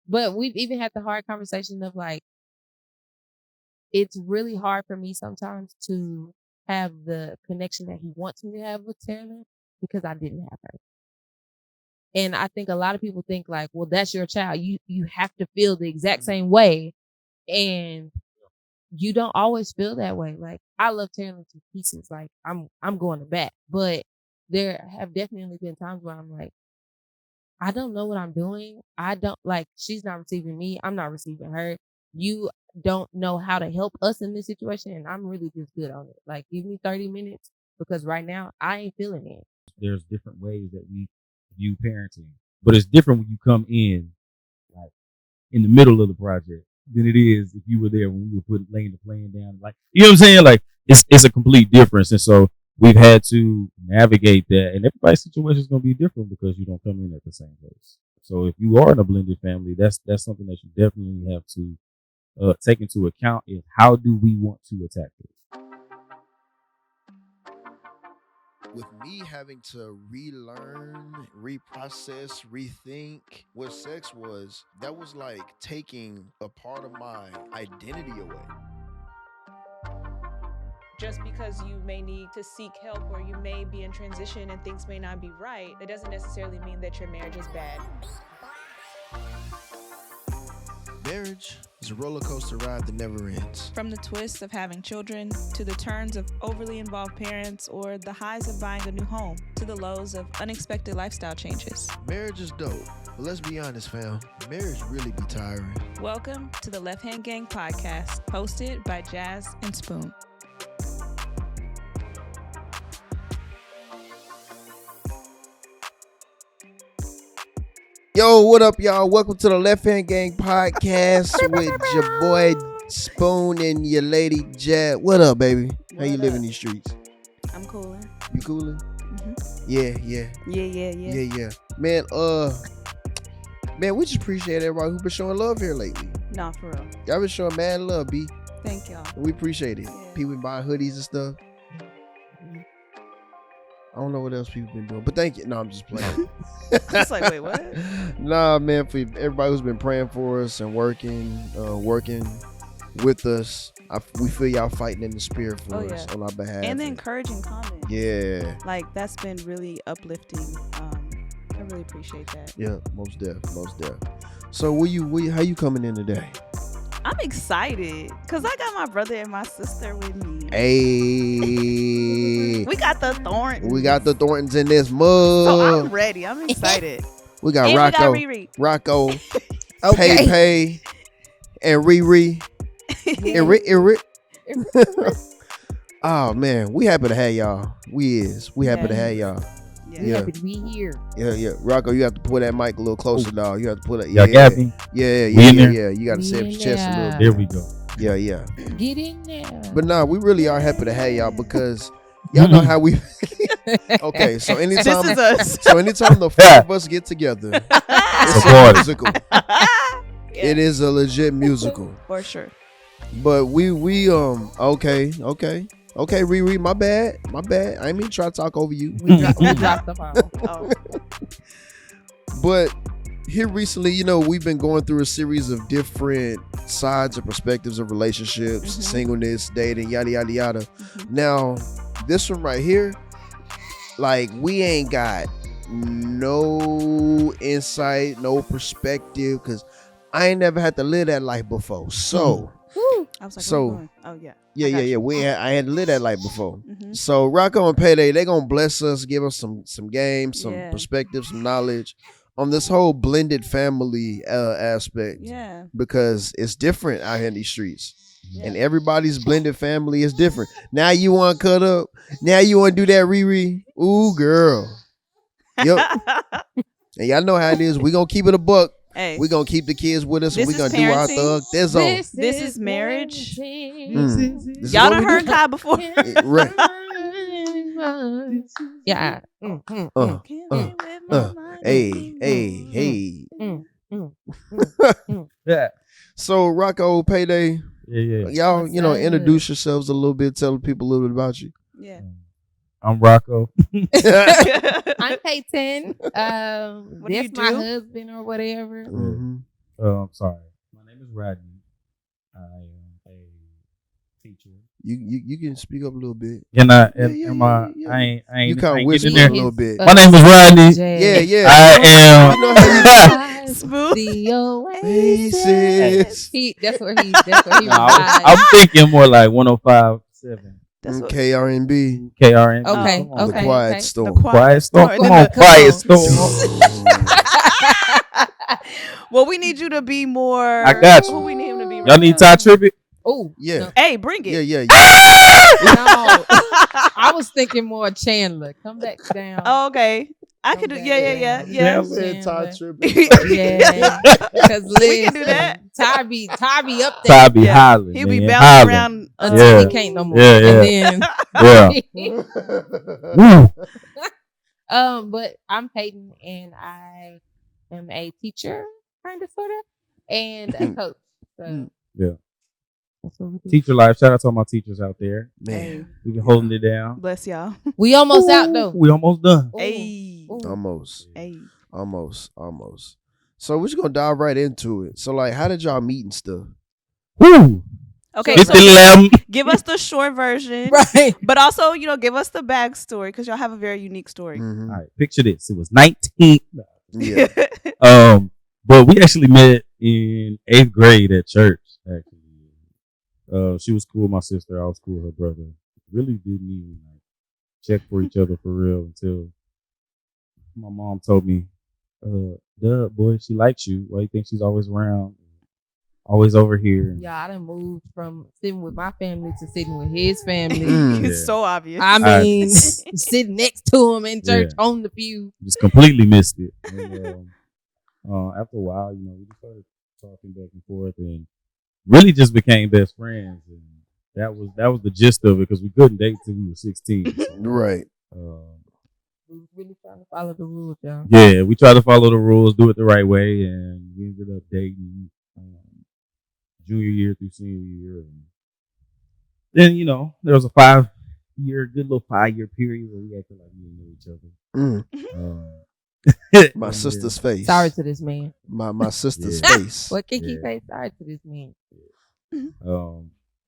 But we've even had the hard conversation of like, it's really hard for me sometimes to have the connection that he wants me to have with Taylor because I didn't have her. And I think a lot of people think like, well, that's your child. You have to feel the exact same way. And you don't always feel that way. Like, I love Taylor to pieces. Like, I'm going to bat. But there have definitely been times where I'm like, I don't know what I'm doing. I don't like, she's not receiving me. I'm not receiving her. You don't know how to help us in this situation. And I'm really just good on it. Like, give me 30 minutes because right now I ain't feeling it. There's different ways that we view parenting, but it's different when you come in like in the middle of the project than it is if you were there when we were laying the plan down. Like, you know what I'm saying? Like, it's a complete difference. And so we've had to navigate that, and everybody's situation is going to be different because you don't come in at the same place. So if you are in a blended family, that's something that you definitely have to take into account is how do we want to attack this? With me having to relearn, reprocess, rethink what sex was, that was like taking a part of my identity away. Just because you may need to seek help or you may be in transition and things may not be right, it doesn't necessarily mean that your marriage is bad. Marriage is a roller coaster ride that never ends. From the twists of having children, to the turns of overly involved parents, or the highs of buying a new home, to the lows of unexpected lifestyle changes. Marriage is dope, but let's be honest, fam. Marriage really be tiring. Welcome to the Left Hand Gang podcast, hosted by Jazz and Spoon. Yo, what up, y'all? Welcome to the Left Hand Gang podcast with your boy Spoon and your lady Jad. What up, baby? How you living these streets? I'm cooling. You cooling? Mm-hmm. Yeah. Man, we just appreciate everybody who been showing love here lately. Nah, for real. Y'all been showing mad love, B. Thank y'all. We appreciate it. Yeah. People buying hoodies and stuff. I don't know what else people been doing, but thank you. No, I'm just playing. It's like, wait, what? Nah, man, for everybody who's been praying for us and working with us, we feel y'all fighting in the spirit for us on our behalf. And the encouraging comments. Yeah. Like, that's been really uplifting. I really appreciate that. Yeah, most def. So, how you coming in today? I'm excited because I got my brother and my sister with me. Hey. We got the Thorntons. We got the Thorntons in this mug. So I'm ready. I'm excited. We got and Rocco. We got Riri. Rocco. Okay. Pay. And Riri. And Oh, man. We happy to have y'all. We happy to have y'all. Yeah. Happy to be here. Yeah. Rocco, you have to pull that mic a little closer, dog. You have to pull it. Y'all got me? Yeah. You got to say it your chest a little bit. There we go. Yeah. Get in there. But nah, we really are happy to have y'all because y'all know how we. Okay, so anytime this is us. So anytime the four of us get together, it's a musical. It is a legit musical for sure. But we okay, Riri, my bad. I ain't mean to try to talk over you. We dropped the ball. Oh. But here recently, we've been going through a series of different sides or perspectives of relationships, singleness, dating, yada, yada, yada. Now, this one right here, like, we ain't got no insight, no perspective, because I ain't never had to live that life before. So, I was like, so, oh, yeah. Yeah. I had to live that life before. So Rocco and Payday, they gonna bless us, give us some games, some perspective, some knowledge on this whole blended family aspect. Yeah. Because it's different out here in these streets. Yeah. And everybody's blended family is different. Now you want to cut up. Now you want to do that, Riri. Ooh, girl. Yep. And y'all know how it is. We gonna keep it a buck. Hey, we're going to keep the kids with us and we're going to do our thug. This is marriage. This y'all done heard Kai before. Right. Yeah. Hey. Yeah. So, Rocco, Payday. Yeah. Y'all, introduce yourselves a little bit. Tell people a little bit about you. Yeah. I'm Rocco. I'm Peyton. That's my husband or whatever. Sorry. My name is Rodney. I am a teacher. You can speak up a little bit. Can I? Yeah, Am yeah, I? yeah. I ain't. I ain't. You I kind of ain't whisper getting a in there. little bit. My name is Rodney. Yeah. I am. You know how you Smooth. The Faces. That's where he No, resides. I'm thinking more like 105.7 That's what. KRNB. KRN. Okay, Come on, The okay. Quiet Storm. Quiet storm. And Come then on, the- quiet Come storm. Well, we need you to be more. I got you. Who we need him to be? Y'all right need now. Ty Tribbett? Oh, Yeah. no. Hey, bring it. Yeah. No, I was thinking more Chandler. Come back down. Oh, okay. I Come could do. back Yeah. down. Yeah. Said Ty Chandler. Tribbett. Yeah, because We can do that. Ty be up there Ty be Yeah. hollering. He'll be man. bouncing Hollering. around. until Yeah. he can't no more. Yeah, And then, Woo. but I'm Peyton, and I am a teacher, kind of, sort of, and a coach. So Yeah. that's what we do. Teacher life. Shout out to all my teachers out there. Man, We've been holding it down. Bless y'all. We almost out though. We almost done. Ooh. Hey. Ooh. almost. Hey. So we're just gonna dive right into it. So like, how did y'all meet and stuff? Woo. Okay. It's So 11. give us the short version, Right. but also give us the backstory because y'all have a very unique story. Mhm. All right. Picture this. It was 19. Yeah. But we actually met in 8th grade at church. Actually, she was cool with my sister. I was cool with her brother. Really didn't even check for each other for real until my mom told me, "Duh, boy, she likes you. Why you think she's always around, always over here?" Yeah, I done moved from sitting with my family to sitting with his family. Mm. It's so obvious. I mean, sitting next to him in church on the pew. Just completely missed it. And, after a while, we just started talking back and forth, and really just became best friends. And that was the gist of it because we couldn't date till we were 16. So, Right. We was really trying to follow the rules, y'all. yeah, we tried to follow the rules, do it the right way, and we ended up dating junior year through senior year. And then, there was a good little 5-year period where we acted like we didn't know each other. Mm. Um, My sister's face. Sorry to this man. My sister's Yeah. face. What Kiki Yeah. say? Sorry to this man.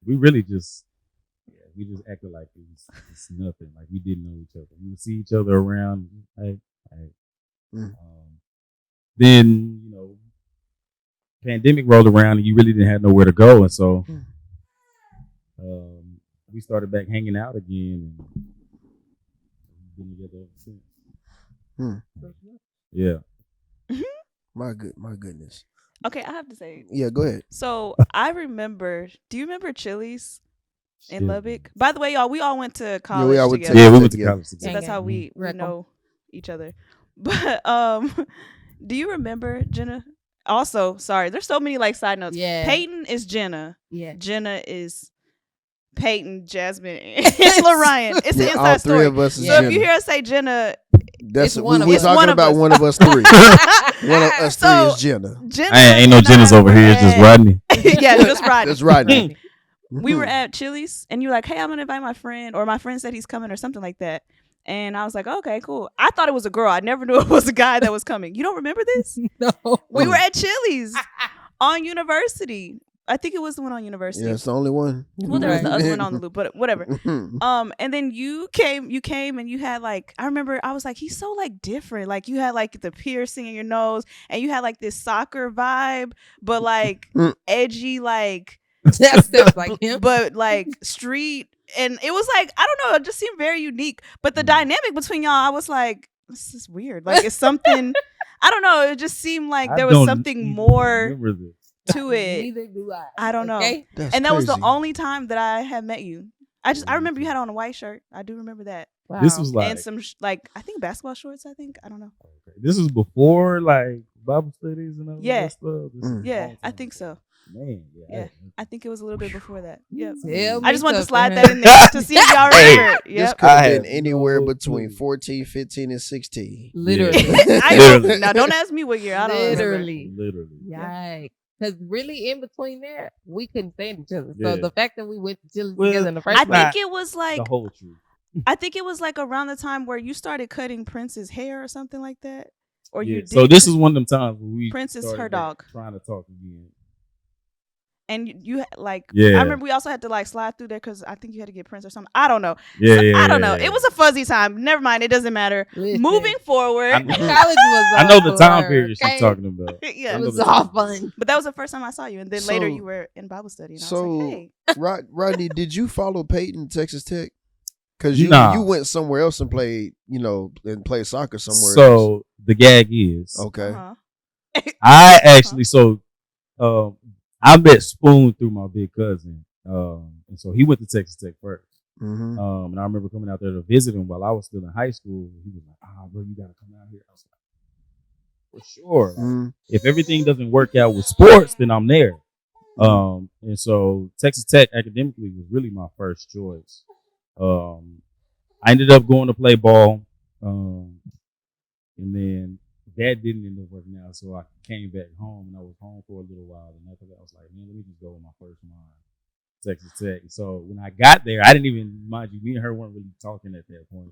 We really just acted like it was nothing. Like we didn't know each other. We would see each other around. Mm. Then pandemic rolled around and you really didn't have nowhere to go, and so we started back hanging out again, and we've been together ever since. Yeah. My goodness. Okay, I have to say. Yeah, go ahead. So I remember. Do you remember Chili's in Yeah. Lubbock? By the way, y'all, we all went to college we all went together. Yeah, we went to together. college So together. that's how we Reckon. know each other. But do you remember Jenna? Also, sorry, there's so many side notes. Yeah. Peyton is Jenna. Yeah. Jenna is Peyton, Jasmine, and Lorian. It's an Yeah, inside all three story. of us is So if Jenna. you hear us say Jenna, That's It's one of we're us. talking One of about us. one of us three. One of us three So, is Jenna. Jenna Ain't no and Jennas I over here. It's just were Rodney. at- yeah, just Rodney. That's Rodney. We were at Chili's, and you were like, "Hey, I'm gonna invite my friend," or my friend said he's coming, or something like that. And I was like, "Okay, cool." I thought it was a girl. I never knew it was a guy that was coming. You don't remember this? No. We were at Chili's on University. I think it was the one on University. Yeah, it's the only one. Well, there was the Right. other one on the loop, but whatever. And then you came and you had I remember I was like, he's so different. Like you had the piercing in your nose, and you had this soccer vibe, but edgy, That sounds like him. but street. And it was I don't know, it just seemed very unique. But the dynamic between y'all, I was like, this is weird. It's something, I don't know. It just seemed like there was something more to it. Neither do I. I don't know. Okay? That's And that was the crazy. only time that I had met you. I remember you had on a white shirt. I do remember that. Wow. This was And some I think basketball shorts. I don't know. This is before Bible studies and all Yeah. that stuff. This is a long Yeah, I time think ago. so. Man, Yeah. I think it was a little bit before that. Yep. Tell I just me wanted to something, slide man. that in there to see if y'all Hey. remember. This Yep. could have I been have anywhere no between clue. 14, 15, and 16. Literally. Literally. Now don't ask me what year. I don't remember. Literally. Yikes. Because really, in between there, we couldn't stand each other. So Yeah. the fact that we went to Chili's Well, together in the first I place. think it was The whole truth. I think it was around the time where you started cutting Prince's hair or something like that. Or you did. So this is one of them times where we Prince is started her dog. trying to talk again. And you like, Yeah. I remember we also had to like slide through there because I think you had to get Prince or something. I don't know. Yeah, So, yeah, I don't know. yeah. It was a fuzzy time. Never mind. It doesn't matter. Listen, Moving forward. college was I know the over, time period she's okay? talking about. Yeah. It was all fun. But that was the first time I saw you. And then later So- you were in Bible study. And I So, was like, hey. Rodney, did you follow Peyton to Texas Tech? Because Nah. you went somewhere else and played, and played soccer somewhere else. So the gag is, Okay. Uh-huh. I actually I met Spoon through my big cousin, and so he went to Texas Tech first. Mm-hmm. And I remember coming out there to visit him while I was still in high school. He was like, bro, you gotta come out here. I was like, for sure. Mm-hmm. If everything doesn't work out with sports, then I'm there. And so Texas Tech academically was really my first choice. I ended up going to play ball, and then that didn't end up working out. So I came back home, and I was home for a little while. And after that, I was like, man, let me just go with my first mind, Texas Tech. So when I got there, I didn't even, mind you, me and her weren't really talking at that point.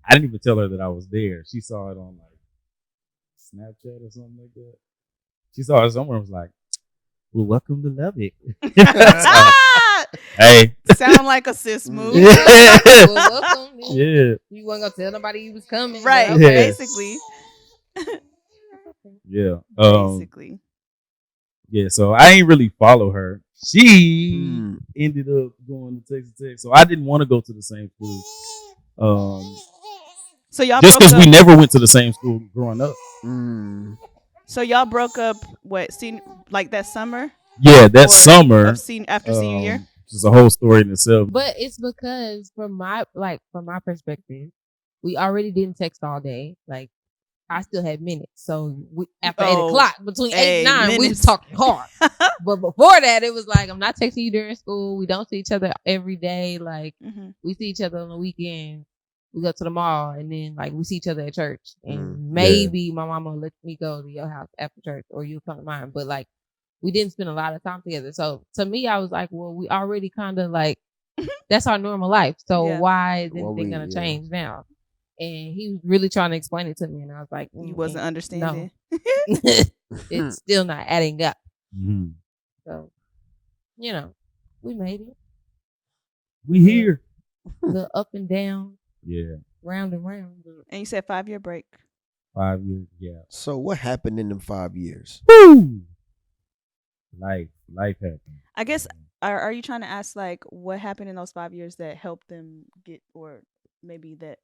I didn't even tell her that I was there. She saw it on like Snapchat or something like that. She saw it somewhere and was like, well, welcome to Lubbock. Hey. Sound like a sis move. Yeah. Well, welcome. Yeah. You wasn't gonna tell nobody you was coming, Right. but Yeah. okay. Basically. Yeah. Basically. Yeah, so I ain't really follow her. She ended up going to Texas Tech. So I didn't want to go to the same school. So y'all Just broke because we up. never went to the same school growing up. So y'all broke up like that summer? Yeah, that Or summer. After senior year? Just a whole story in itself. But it's because from my perspective, we already didn't text all day. Like I still had minutes. So after 8:00, between 8 and 9, we was minutes. talking hard. But before that, it was like, I'm not texting you during school. We don't see each other every day. Like we see each other on the weekend. We go to the mall and then like we see each other at church. And maybe my mama will let me go to your house after church or you come to mine. But like we didn't spend a lot of time together. So to me, I was like, well, we already kind of like, that's our normal life. So why is anything going to change now? And he was really trying to explain it to me. And I was like, you wasn't understanding. No. It's still not adding up. Mm-hmm. So, we made it. We here. The up and down. Yeah. Round and round. And you said 5-year break. 5 years. Yeah. So what happened in them 5 years? Woo! Life happened. I guess, are you trying to ask like what happened in those 5 years that helped them get, or maybe that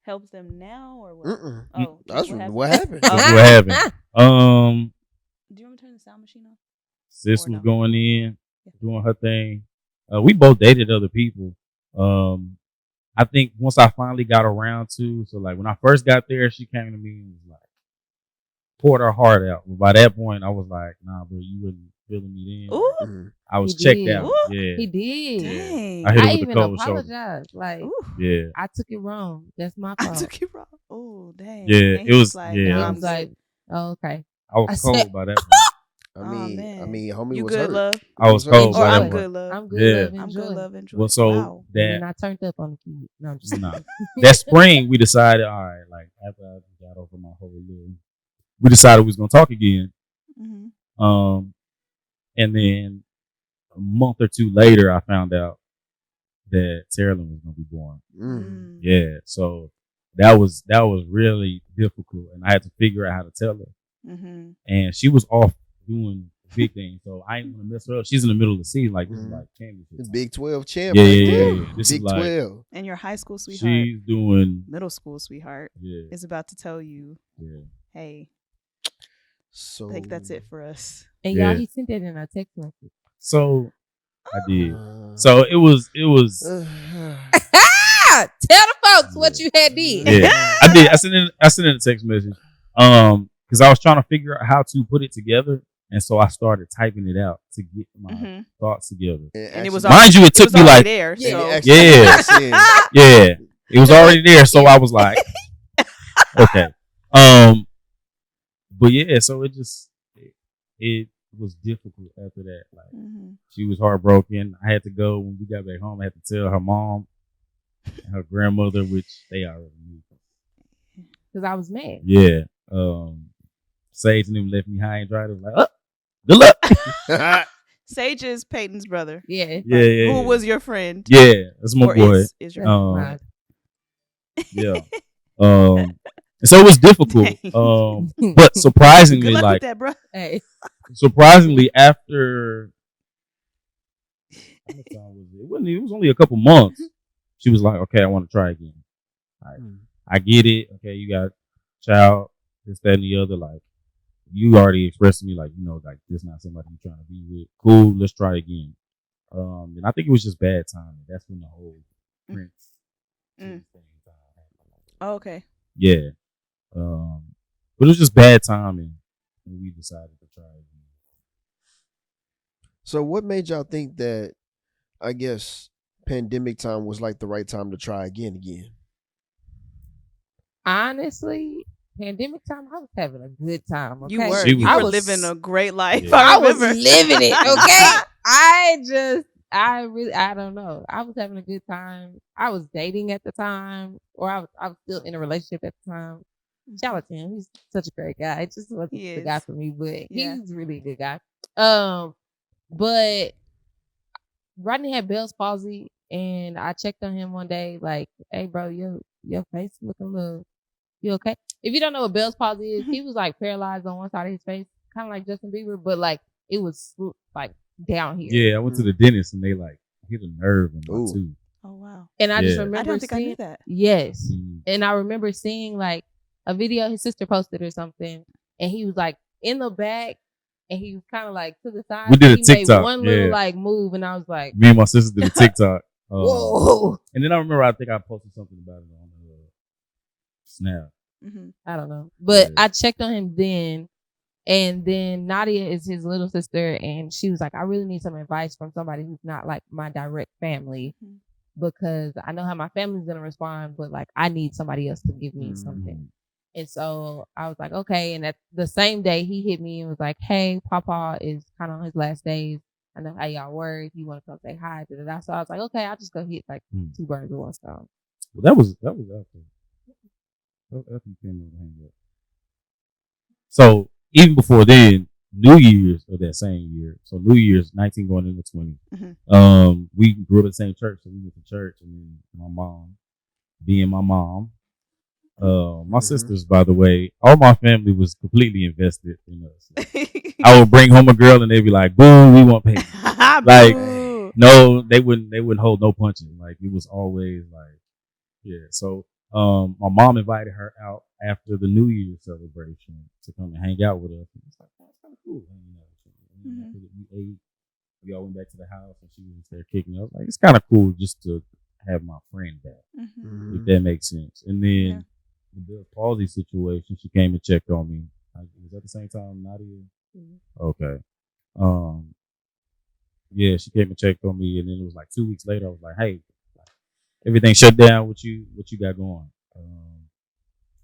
helps them now, or what? Oh, that's what what happened. That's what happened. Do you want me to turn the sound machine on? Sis Or was no? going in, doing her thing. We both dated other people. I think once I finally got around to, so like when I first got there, she came to me and was like, poured her heart out. But by that point, I was like, nah, bro, you wasn't feeling me then. Ooh. I was He checked did. out. Ooh. Yeah. He did. Dang. I hit her I with the even cold shoulder. apologized. Like, Ooh. Yeah. I took it wrong. That's my I fault. took it wrong. Oh, dang. Yeah, And it he was- like, yeah. And nah, I I'm was like, good. oh, okay. I was I cold said- by that point. homie you was good, hurt. love? I was Or cold Or by that I'm point. good, love. I'm good. Yeah. Love, I'm enjoy. good, love, enjoy. Well, so Wow. And then that I turned up on the kid. No, I'm just nah. That spring we decided, all right, like after I got over my whole little, we decided we was gonna talk again. Mm-hmm. And then a month or two later, I found out that Terrellyn was gonna be born. Mm. Yeah, so that was really difficult, and I had to figure out how to tell her. Mm-hmm. And she was off doing big things, so I ain't want to mess her up. She's in the middle of the season, like this is like championship. The time. Big 12 champ. Yeah, right yeah, there. yeah. This is Big like 12. And your high school sweetheart, she's doing. middle school sweetheart, Yeah, is about to tell you, yeah. hey, So I think that's it for us. And Yeah. y'all, he sent that in our text message. So I did. Uh, So it was. Tell the folks what you had did. Yeah, I did. I sent in a text message. Because I was trying to figure out how to put it together, and so I started typing it out to get my Mm-hmm. thoughts together. And it was Mind you, it took me already like there. So Yeah. yeah, it was already there. So I was like, okay. But yeah, so it was difficult after that. Like she was heartbroken. I had to go when we got back home. I had to tell her mom and her grandmother, which they already knew. Because I was mad. Yeah, Sage and them left me high and dry. They was like, oh, good luck. Sage is Peyton's brother. Yeah. Yeah. Who was your friend? Yeah, that's my Or boy. is your Um, friend? yeah. And so it was difficult. But Good surprisingly, luck like with that, bro. Hey. surprisingly, after how much time was it? It was only a couple months. She was like, "Okay, I want to try again." Like, I get it. Okay, you got child, this, that, and the other. Like, you already expressed to me, like, like this not somebody you're trying to be with. Cool, let's try again. And I think it was just bad timing. That's when the whole Prince thing happened. Oh, okay. Yeah. But it was just bad timing when we decided to try again. So what made y'all think that, I guess, pandemic time was like the right time to try again? Honestly, pandemic time, I was having a good time. Okay? You were. She You was- were living a great life. Yeah. I I was remember. living it, okay? I don't know. I was having a good time. I was dating at the time, or I was still in a relationship at the time. Shout out to him. He's such a great guy. It just wasn't He the guy is. for me, but Yeah. he's really a good guy. But Rodney had Bell's palsy, and I checked on him one day, like, "Hey, bro, your face looking a little. You okay?" If you don't know what Bell's palsy is, he was like paralyzed on one side of his face, kind of like Justin Bieber, but like it was like down here. Yeah, I went to the dentist and they like hit a nerve in my Ooh. tooth. Oh wow. And I just Yeah. remember I don't think I seeing knew that. yes, Mhm. and I remember seeing like a video his sister posted or something, and he was like in the back, and he was kind of like to the side. We did and a he made TikTok, one little yeah. like move, and I was like, Me and my sister did a TikTok. "Whoa!" And then I remember I think I posted something about it on Snap. Mm-hmm. I don't know, but Yeah. I checked on him then. And then Nadia is his little sister, and she was like, "I really need some advice from somebody who's not like my direct family, Mhm. because I know how my family's gonna respond, but like I need somebody else to give me something." Mhm. And so I was like, "Okay." And at the same day, he hit me and was like, "Hey, Papa is kind of on his last days. I know how y'all were. If you want to come say hi, da, da, da." So I was like, "Okay, I'll just go hit like two birds with one stone." Well, that was after. After you came over to hang up. So even before then, New Year's of that same year. So New Year's 19 going into 20. Mhm. We grew up at the same church, so we went to church, and then my mom, being my mom, my sisters, by the way, all my family was completely invested in us. I would bring home a girl, and they'd be like, "Boo, we want Peyton." Like, Boo. no, they wouldn't hold no punching. Like, it was always like, yeah. So my mom invited her out after the New Year's celebration to come and hang out with us. And it's like, oh, it's kind of cool hanging out with you. And after we ate, we all went back to the house, and she was there kicking. I was like, it's kind of cool just to have my friend back, Mhm. if that makes sense. And then the Bill Palsy situation, she came and checked on me. Was that the same time Nadia? Okay. Yeah, she came and checked on me, and then it was like 2 weeks later. I was like, "Hey, everything shut down. What you got going?"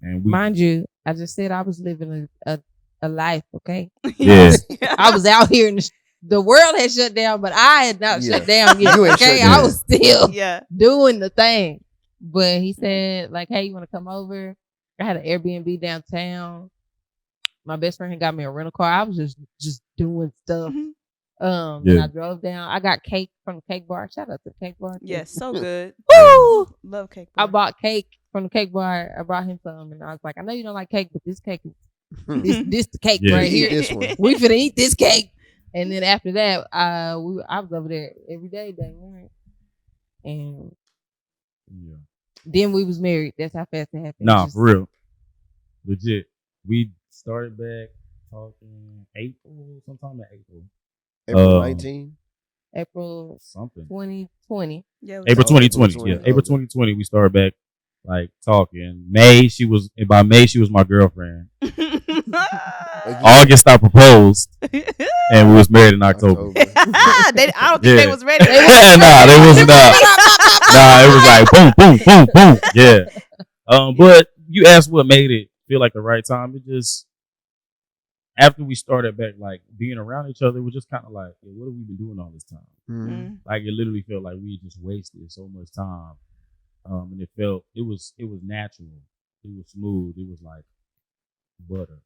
And we, Mind you, I just said I was living a life. Okay, yeah, I was out here in the world had shut down, but I had not Yeah. shut down yet. You ain't Okay, shut I down. was still Yeah. doing the thing. But he said, like, "Hey, you want to come over?" I had an Airbnb downtown. My best friend had got me a rental car. I was just doing stuff. Mhm. And I drove down. I got cake from the cake bar. Shout out to the cake bar. Yes, so good. Woo! Love cake. I Bar. bought cake from the cake bar. I brought him some, and I was like, "I know you don't like cake, but this cake is this the cake Yeah. right Eat here. this one. We finna eat this cake." And then after that, I was over there every day, dang near it. And yeah. then we was married. That's how fast it happened. Nah, Just- for real, legit. We started back talking April, sometime in April. April 19. April Something. 2020. Yeah. it was April Oh, April 2020. 20, Yeah, April okay. 2020. We started back like talking. May by May she was my girlfriend. August I proposed, and we was married in October. I don't think they was ready. Nah, they wasn't. Nah, it was like boom, boom, boom, boom. Yeah. But you asked what made it feel like the right time. It just after we started back, like being around each other, it was just kind of like, what have we been doing all this time? Mhm. Like it literally felt like we just wasted so much time. And it was natural. It was smooth. It was like butter.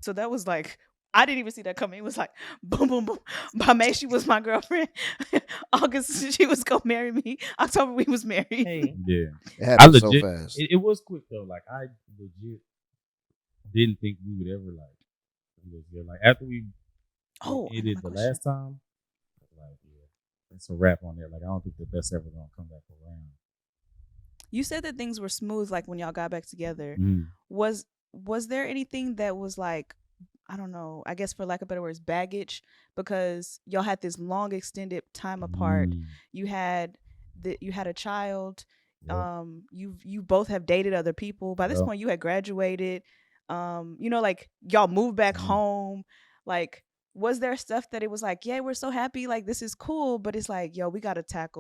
So that was like, I didn't even see that coming. It was like, boom, boom, boom. By May, she was my girlfriend. August, she was gonna marry me. October, we was married. Hey. Yeah, It happened so legit. fast. It was quick though. Like I legit didn't think we would ever like after we ended the last time. Like it's a wrap on there. Like I don't think that's ever gonna come back around. You said that things were smooth, like when y'all got back together. Mm. Was there anything that was like, I don't know, I guess for lack of better words, baggage, because y'all had this long extended time apart. You had a child. Yep. You both have dated other people. By this point, you had graduated. Like y'all moved back home. Like, was there stuff that it was like, yeah, we're so happy, like this is cool, but it's like, yo, we gotta talk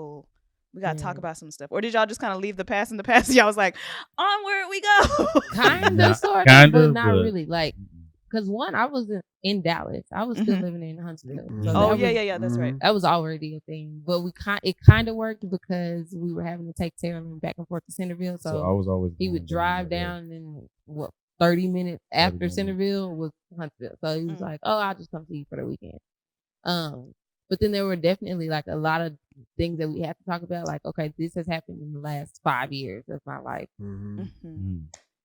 about some stuff? Or did y'all just kind of leave the past in the past? Y'all was like, onward we go. Kind of, sort of, but not really. Like, because one, I wasn't in Dallas. I was still living in Huntsville. So yeah, that's right. That was already a thing. But it kind of worked because we were having to take Taylor back and forth to Centerville. So I was always he would drive down, and 30 minutes after Centerville was Huntsville. So he was like, oh, I'll just come see you for the weekend. But then there were definitely like a lot of things that we had to talk about. Like, okay, this has happened in the last 5 years of my life.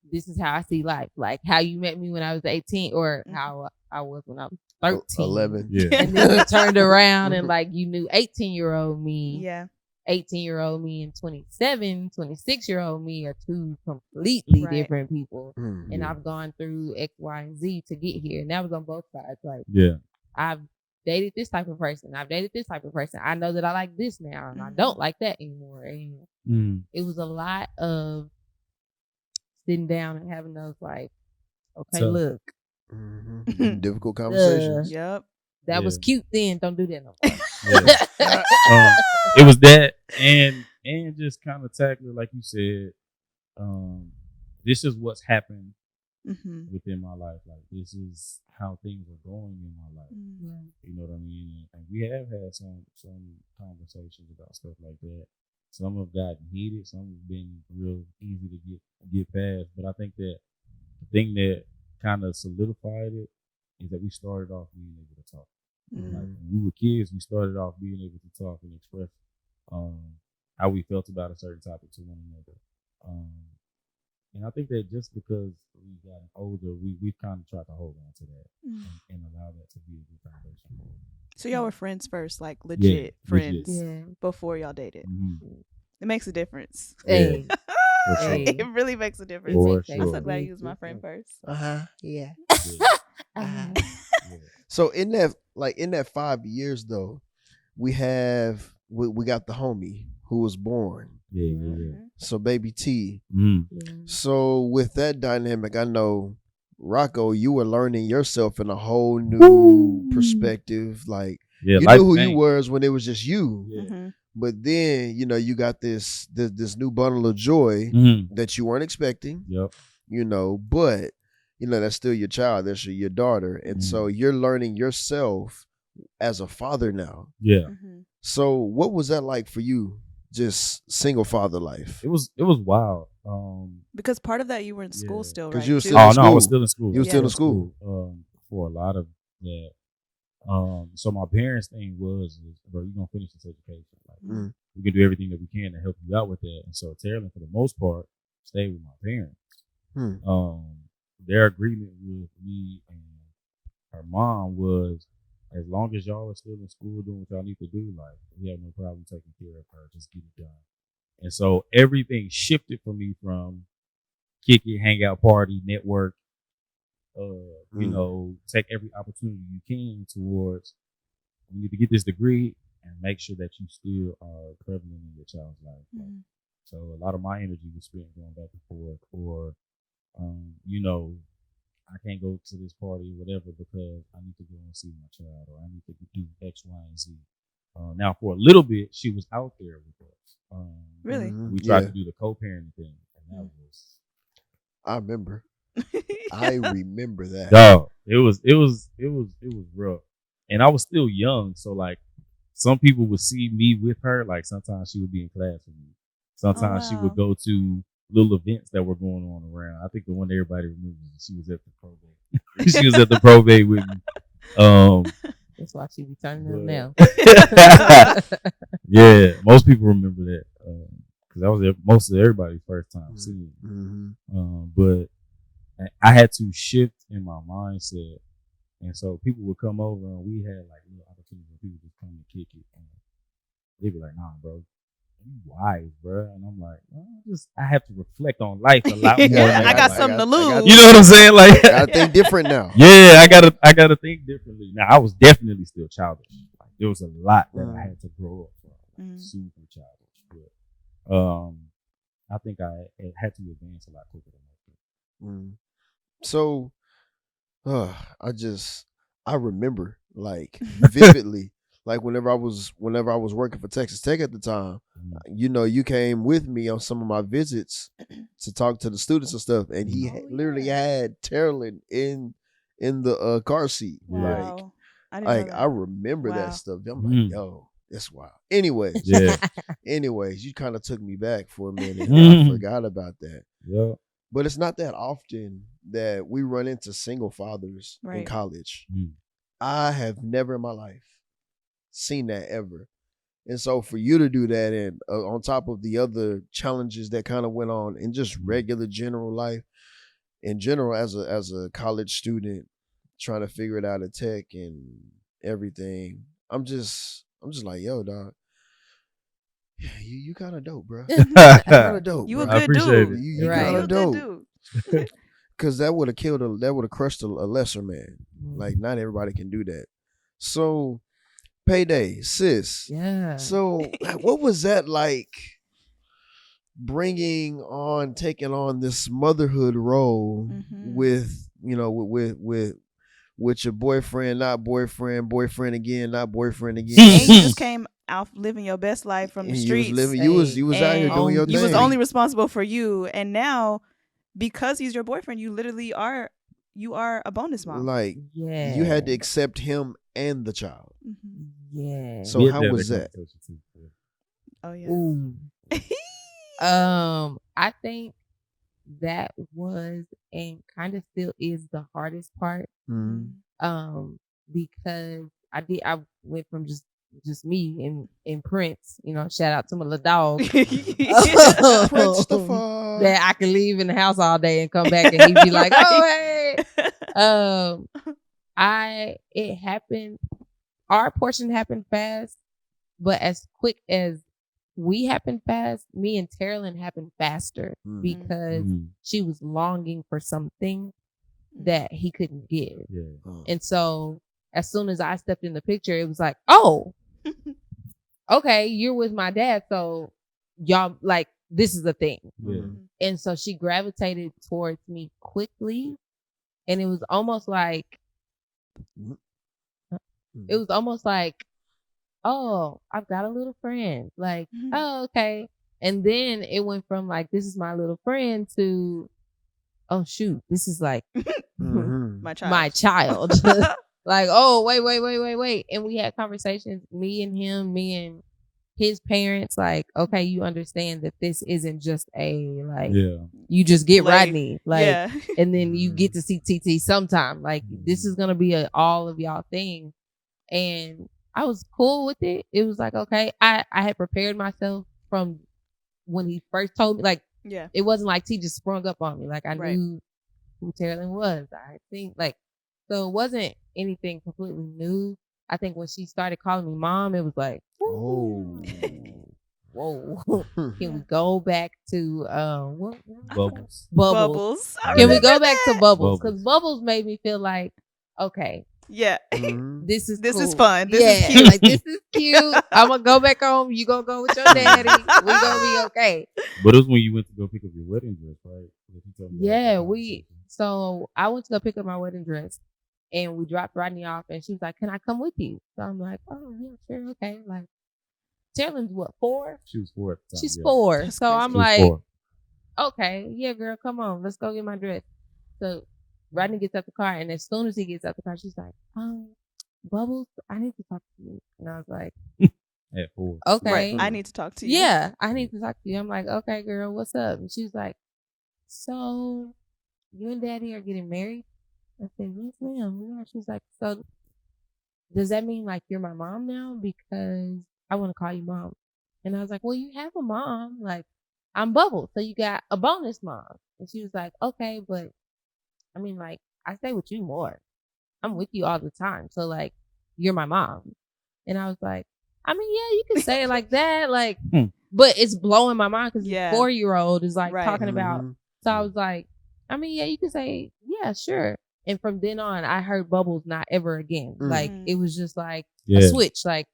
This is how I see life. Like how you met me when I was 18, or how I was when I was 13. 11. Yeah. And then you turned around and like you knew 18-year-old me. Yeah. 18-year-old me and 26-year-old me are two completely different people. And I've gone through X, Y, and Z to get here. And that was on both sides. Like, I've dated this type of person. I've dated this type of person. I know that I like this now, and I don't like that anymore. And it was a lot of sitting down and having those like, okay, look. Difficult conversations. Yep. That was cute then. Don't do that no more. It was that, and just kind of tackle it like you said. This is what's happened within my life. Like this is how things are going in my life. You know what I mean? And we have had some conversations about stuff like that. Some have gotten heated. Some have been real easy to get past. But I think that the thing that kind of solidified it is that we started off being able to talk. Like when we were kids, we started off being able to talk and express how we felt about a certain topic to one another. And I think that just because we've gotten older, we've kind of tried to hold on to that and allow that to be a good foundation. So y'all were friends first, like legit friends, before y'all dated. It makes a difference. Hey. Sure. It really makes a difference. For I'm so glad you was my friend first. Yeah. So in that 5 years though, we got the homie who was born. Yeah. So baby T. So with that dynamic, I know Rocco, you were learning yourself in a whole new perspective. Like you knew who you was when it was just you. But then, you got this new bundle of joy that you weren't expecting. Yep. But that's still your child. That's your daughter. And so you're learning yourself as a father now. Yeah. So what was that like for you? Just single father life. It was wild. Because part of that you were in school still, right? You were still in school. No, I was still in school. You were still in school. For a lot of that. So my parents' thing was, bro, you're gonna finish this education. Like, we can do everything that we can to help you out with that. And so Taylor, for the most part, stayed with my parents. Their agreement with me and her mom was, as long as y'all are still in school doing what y'all need to do, like we have no problem taking care of her. Just get it done. And so everything shifted for me from kick it, hang out, party, network, take every opportunity you can towards you need to get this degree and make sure that you still are prevalent in your child's life. Like, so a lot of my energy was spent going back and forth, or I can't go to this party or whatever because I need to go and see my child, or I need to do X, Y, and Z. Now, for a little bit, she was out there with us. Really? We tried to do the co-parenting thing, and that was. I remember. I remember that. Dog, it was rough, and I was still young, so like some people would see me with her. Like sometimes she would be in class with me. Sometimes she would go to little events that were going on around. I think the one that everybody remembers is she was at the probate. She was at the probate with me. That's why she be turning them now. Yeah, most people remember that because that was most of everybody's first time seeing it. Mm-hmm. But I had to shift in my mindset, and so people would come over, and we had like little opportunities where people just come and kick it, and they'd be like, "Nah, bro, you wise, bro," and I'm like, well, I have to reflect on life a lot more. I got something to lose. You know what I'm saying? Like, I think different now. Yeah, I gotta think differently. Now, I was definitely still childish. Like, there was a lot that I had to grow up from, like, super childish. But I think I had to advance a lot quicker than that. So, I remember like vividly, like whenever I was working for Texas Tech at the time, you came with me on some of my visits to talk to the students and stuff, and he literally had Terrellin in the car seat. Wow. I remember that stuff. I'm like, yo, that's wild. Anyways, you kind of took me back for a minute. I forgot about that. Yeah. But it's not that often that we run into single fathers in college. I have never in my life seen that ever. And so for you to do that, and on top of the other challenges that kind of went on in just regular general life, in general as a college student trying to figure it out at Tech and everything, I'm just like, yo, dog. Yeah, you kind of dope, bro. Kind of dope. You bro. a good dude. You Right. kind You of a dope. good dude. Because that would have crushed a lesser man. Like, not everybody can do that. So, Payday, sis. Yeah. So, what was that like? Taking on this motherhood role with your boyfriend, not boyfriend, boyfriend again, not boyfriend again. And you just came out living your best life from the streets. You was out here doing your thing. You was only responsible for you, and now because he's your boyfriend, you literally are a bonus mom. Like, you had to accept him and the child. Yeah. So how was that? Oh yeah. Ooh. I think that was and kind of still is the hardest part. Because I went from just me and Prince, shout out to my little dog. That I can leave in the house all day and come back and he'd be like, oh hey. It happened, our portion happened fast, but as quick as we happened fast, me and Terrellin happened faster because she was longing for something that he couldn't give. And so as soon as I stepped in the picture, it was like, oh, okay, you're with my dad. So y'all, like, this is a thing. And so she gravitated towards me quickly. And it was almost like, oh, I've got a little friend. Like, oh, okay. And then it went from like, this is my little friend to, oh shoot, this is like my child. Like, oh, wait. And we had conversations, me and him, me and his parents, like, okay, you understand that this isn't just a, like, you just get Rodney. Like, and then you get to see TT sometime. Like, this is going to be a all of y'all thing. And I was cool with it. It was like, okay, I had prepared myself from when he first told me, like, it wasn't like T just sprung up on me. Like, I knew who Terrellin was. I think, like, so it wasn't anything completely new. I think when she started calling me mom, it was like, whoa. Can we go back to Bubbles? Can we go back to Bubbles? Because Bubbles made me feel like, okay. Yeah. This is fun. This is cute. Like, this is cute. I'm gonna go back home. You gonna go with your daddy. We gonna be okay. But it was when you went to go pick up your wedding dress, right? Yeah, so I went to go pick up my wedding dress and we dropped Rodney off and she was like, can I come with you? So I'm like, oh yeah, sure, okay. Like, Terrellin's what, 4? She was 4 at the time. She's 4. That's so crazy. I'm like, okay, yeah, girl, come on, let's go get my dress. So Rodney gets out the car, and as soon as he gets out the car, she's like, Bubbles, I need to talk to you. And I was like, at 4. okay. Right. I need to talk to you. Yeah, I need to talk to you. I'm like, okay, girl, what's up? And she's like, so you and daddy are getting married? I said, yes, ma'am. We are. She's like, so does that mean like you're my mom now? Because I want to call you mom. And I was like, well, you have a mom. Like, I'm Bubble. So you got a bonus mom. And she was like, okay, but I mean, like, I stay with you more. I'm with you all the time. So, like, you're my mom. And I was like, I mean, yeah, you can say it like that. Like, but it's blowing my mind because Yeah. this 4-year-old is like Right. talking about. Mhm. So I was like, I mean, yeah, you can say, yeah, sure. And from then on, I heard Bubbles not ever again. Like, it was just like a switch. Like,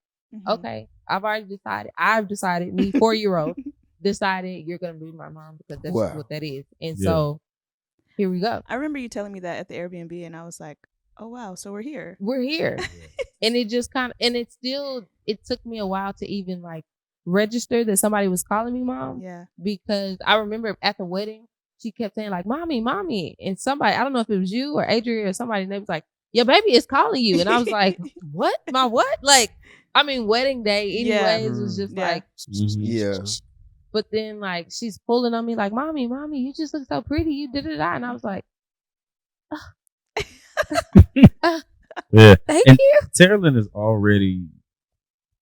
okay, I've decided, me, 4-year-old, decided you're going to be my mom because that's just what that is. And so here we go. I remember you telling me that at the Airbnb, and I was like, oh, wow, so we're here. We're here. And it just kind of, and it took me a while to even like register that somebody was calling me mom. Yeah. Because I remember at the wedding, she kept saying like, mommy, mommy. And somebody, I don't know if it was you or Adrian or somebody, and they was like, your baby is calling you. And I was like, what? My what? Like, I mean, wedding day anyways was just like, But then like, she's pulling on me like, mommy, you just look so pretty. You did it. And I was like, thank you. Terrellyn is already,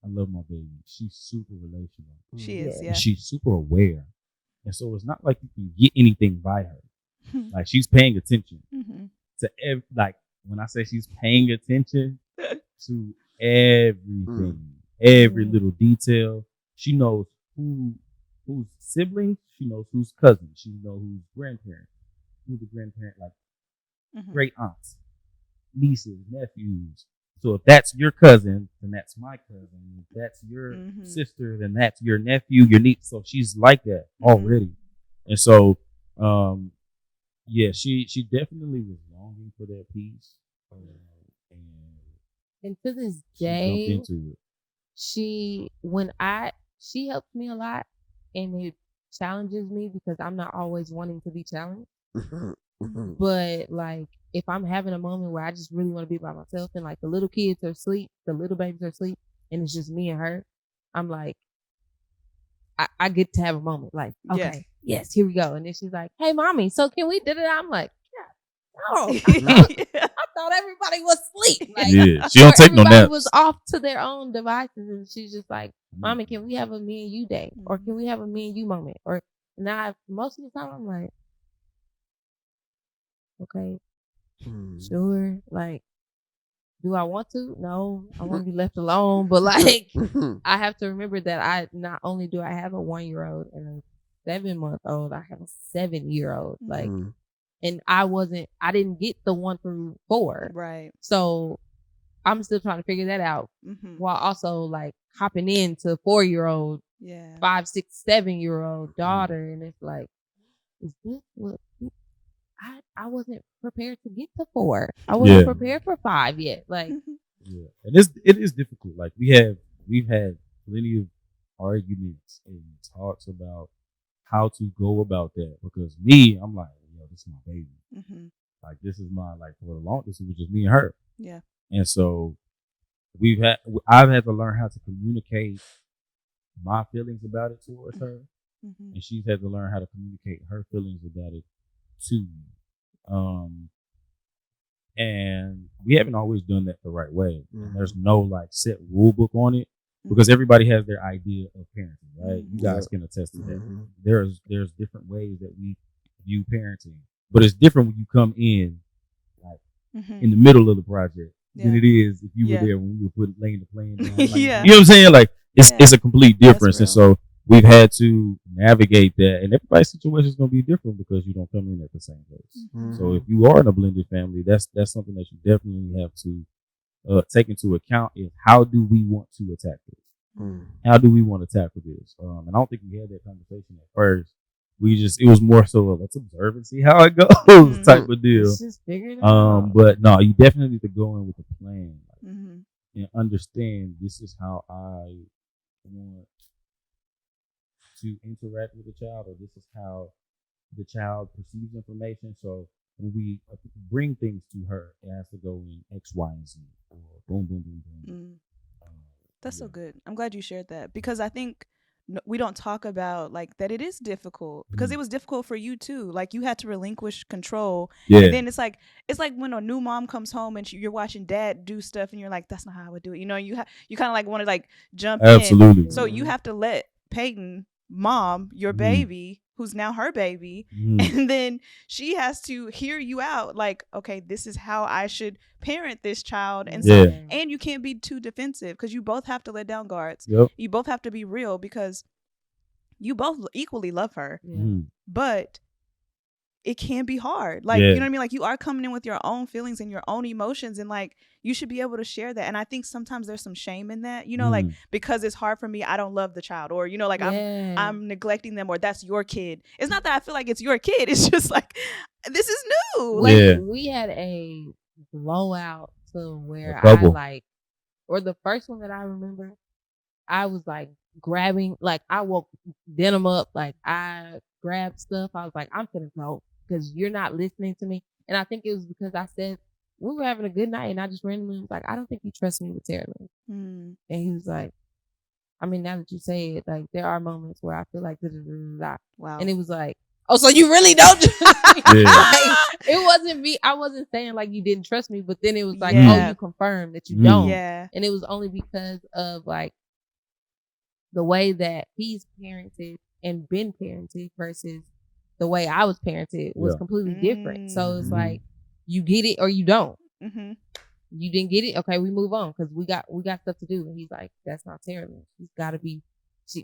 I love my baby. She's super relational. She is, yeah. And she's super aware. And so it's not like you can get anything by her. Like she's paying attention to like when I say she's paying attention to everything, every little detail. She knows who's siblings. She knows who's cousins. She knows who's grandparents. Who's the grandparent, like great aunts, nieces, nephews. So if that's your cousin, then that's my cousin. If that's your sister, then that's your nephew, your niece. So she's like that already. And so, she definitely was longing for that peace. And to this day, jumped into it. She helps me a lot, and it challenges me because I'm not always wanting to be challenged. But like, if I'm having a moment where I just really want to be by myself and like the little kids are asleep, the little babies are asleep, and it's just me and her, I'm like, I get to have a moment like, okay, yes, here we go. And then she's like, hey, mommy, so can we do it? I'm like, no, I thought everybody was asleep. Like, she don't take no naps. Everybody was off to their own devices, and she's just like, mommy, can we have a me and you day? Or can we have a me and you moment? Or now most of the time I'm like, okay, sure. Like, do I want to? No, I want to be left alone. But like, I have to remember that I not only do I have a 1-year-old and a 7-month-old, I have a 7-year-old. Like, and I didn't get the 1 through 4. Right. So I'm still trying to figure that out while also like hopping into 4-year-old, 5, 6, 7-year-old daughter. And it's like, is this what I wasn't prepared to get to 4. I wasn't prepared for 5 yet. Like, and it is difficult. Like we've had plenty of arguments and talks about how to go about that. Because me, I'm like, yo, this is my baby. Like this is my for the longest it was just me and her. Yeah. And so I've had to learn how to communicate my feelings about it towards her, and she's had to learn how to communicate her feelings about it to me. And we haven't always done that the right way. There's no set rule book on it because everybody has their idea of parenting, right? You guys can attest to that. There's different ways that we view parenting, but it's different when you come in in the middle of the project than it is if you were there when we were laying the plan down. You know what I'm saying? Like it's a complete difference. And so we've had to navigate that, and everybody's situation is going to be different because you don't come in at the same place. So if you are in a blended family, that's something that you definitely have to take into account is how do we want to attack this? How do we want to tackle this? And I don't think we had that conversation at first. It was more so let's observe and see how it goes type of deal. Just figure it out. But no, you definitely need to go in with a plan and understand this is how I want to interact with the child, or this is how the child perceives information. So when we bring things to her, it has to go in X, Y, and Z, or boom, boom, boom, boom. That's so good. I'm glad you shared that because I think we don't talk about like that it is difficult because it was difficult for you too. Like you had to relinquish control. Yeah. And then it's like when a new mom comes home and you're watching dad do stuff and you're like, that's not how I would do it. You know, you kind of like want to like jump in. Absolutely. So you have to let Peyton, mom, your baby, who's now her baby, and then she has to hear you out like, okay, this is how I should parent this child. And so and you can't be too defensive because you both have to let down guards. You both have to be real because you both equally love her. But it can be hard. Like, you know what I mean? Like you are coming in with your own feelings and your own emotions and like you should be able to share that. And I think sometimes there's some shame in that, you know, like because it's hard for me, I don't love the child or, you know, like I'm neglecting them or that's your kid. It's not that I feel like it's your kid. It's just like, this is new. Like we had a blowout to where I like, or the first one that I remember, I was like grabbing, like I woke Denim up, like I grabbed stuff. I was like, I'm gonna go because you're not listening to me. And I think it was because I said we were having a good night and I just randomly was like, I don't think you trust me with Taylor. And he was like, I mean, now that you say it, like there are moments where I feel like wow. And it was like, oh, so you really don't trust me? Like, it wasn't me. I wasn't saying like you didn't trust me, but then it was like, oh, you confirmed that you don't. And it was only because of like the way that he's parented and been parented versus the way I was parented was completely different. So it's like you get it or you don't. You didn't get it, okay, we move on because we got stuff to do. And he's like, that's not terrible. He's got to be.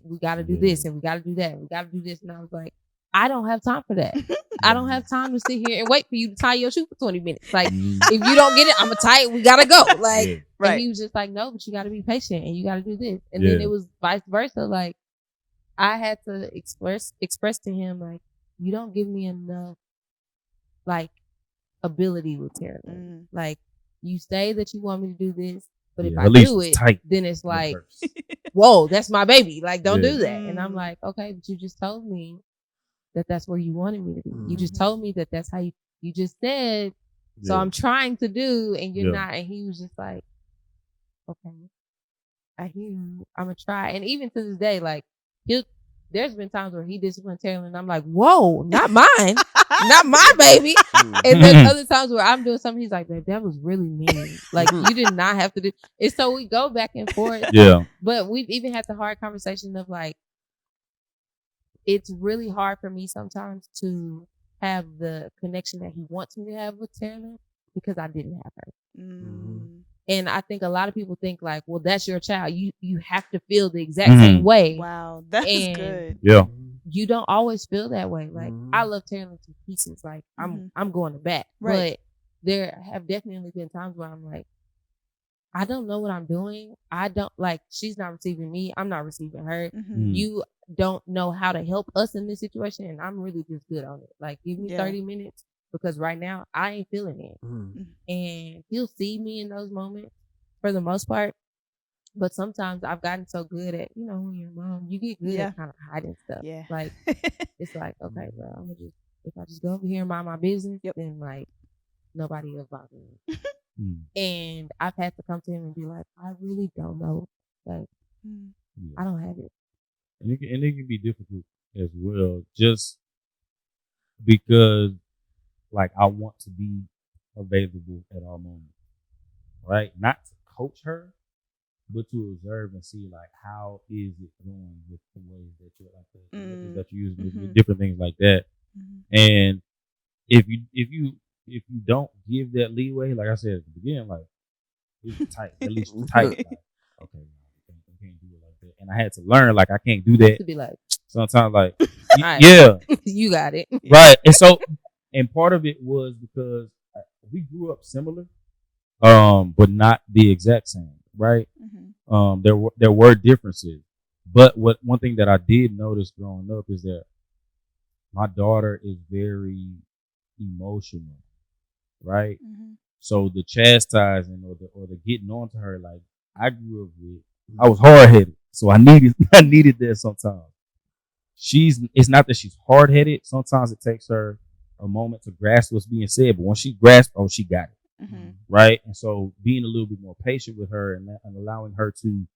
We got to do this and we got to do that. And we got to do this. And I was like, I don't have time for that. I don't have time to sit here and wait for you to tie your shoe for 20 minutes. Like, if you don't get it, I'm going to tie it. We got to go. Like, and he was just like, no, but you got to be patient and you got to do this. And then it was vice versa. Like, I had to express to him, like, you don't give me enough, like, ability with Tara. Like, you say that you want me to do this, but if I do it, then it's like, whoa, that's my baby. Like, don't do that. And I'm like, okay, but you just told me that that's where you wanted me to be. You just told me that that's how you just said. So I'm trying to do, and you're not. And he was just like, okay, I hear you. I'm gonna try. And even to this day, like there's been times where he disciplined Taylor, and I'm like, whoa, not mine, not my baby. And there's other times where I'm doing something, he's like, babe, that was really mean. Like you did not have to do. And so we go back and forth. But we've even had the hard conversation of like, it's really hard for me sometimes to have the connection that he wants me to have with Taylor because I didn't have her. And I think a lot of people think like, well, that's your child. You have to feel the exact same way. Wow, that's good. You don't always feel that way. Like I love Taylor to pieces. Like I'm going to bat. But there have definitely been times where I'm like, I don't know what I'm doing. I don't like, she's not receiving me. I'm not receiving her. You don't know how to help us in this situation. And I'm really just good on it. Like give me 30 minutes because right now I ain't feeling it. And he'll see me in those moments for the most part. But sometimes I've gotten so good at, you know, when you're a mom, you get good at kind of hiding stuff. Like it's like, okay, well, I'm gonna just, if I just go over here and mind my business, then like nobody will bother me. And I've had to come to him and be like, I really don't know. Like, I don't have it. And it can be difficult as well, just because, like, I want to be available at all moments, right? Not to coach her, but to observe and see, like, how is it going with the ways that you're like that you use with different things like that. And if you don't give that leeway, like I said at the beginning, like it's tight, at least tight. Like, okay, we can't do it like that. And I had to learn, like I can't do that. To be like, sometimes, like, you got it, right? And so, and part of it was because we grew up similar, but not the exact same, right? There were differences, but one thing that I did notice growing up is that my daughter is very emotional, right? So the chastising or the getting on to her, like I grew up with, I was hard headed, so I needed that sometimes. It's not that she's hard headed. Sometimes it takes her a moment to grasp what's being said, but when she grasps, oh, she got it, right? And so being a little bit more patient with her and allowing her to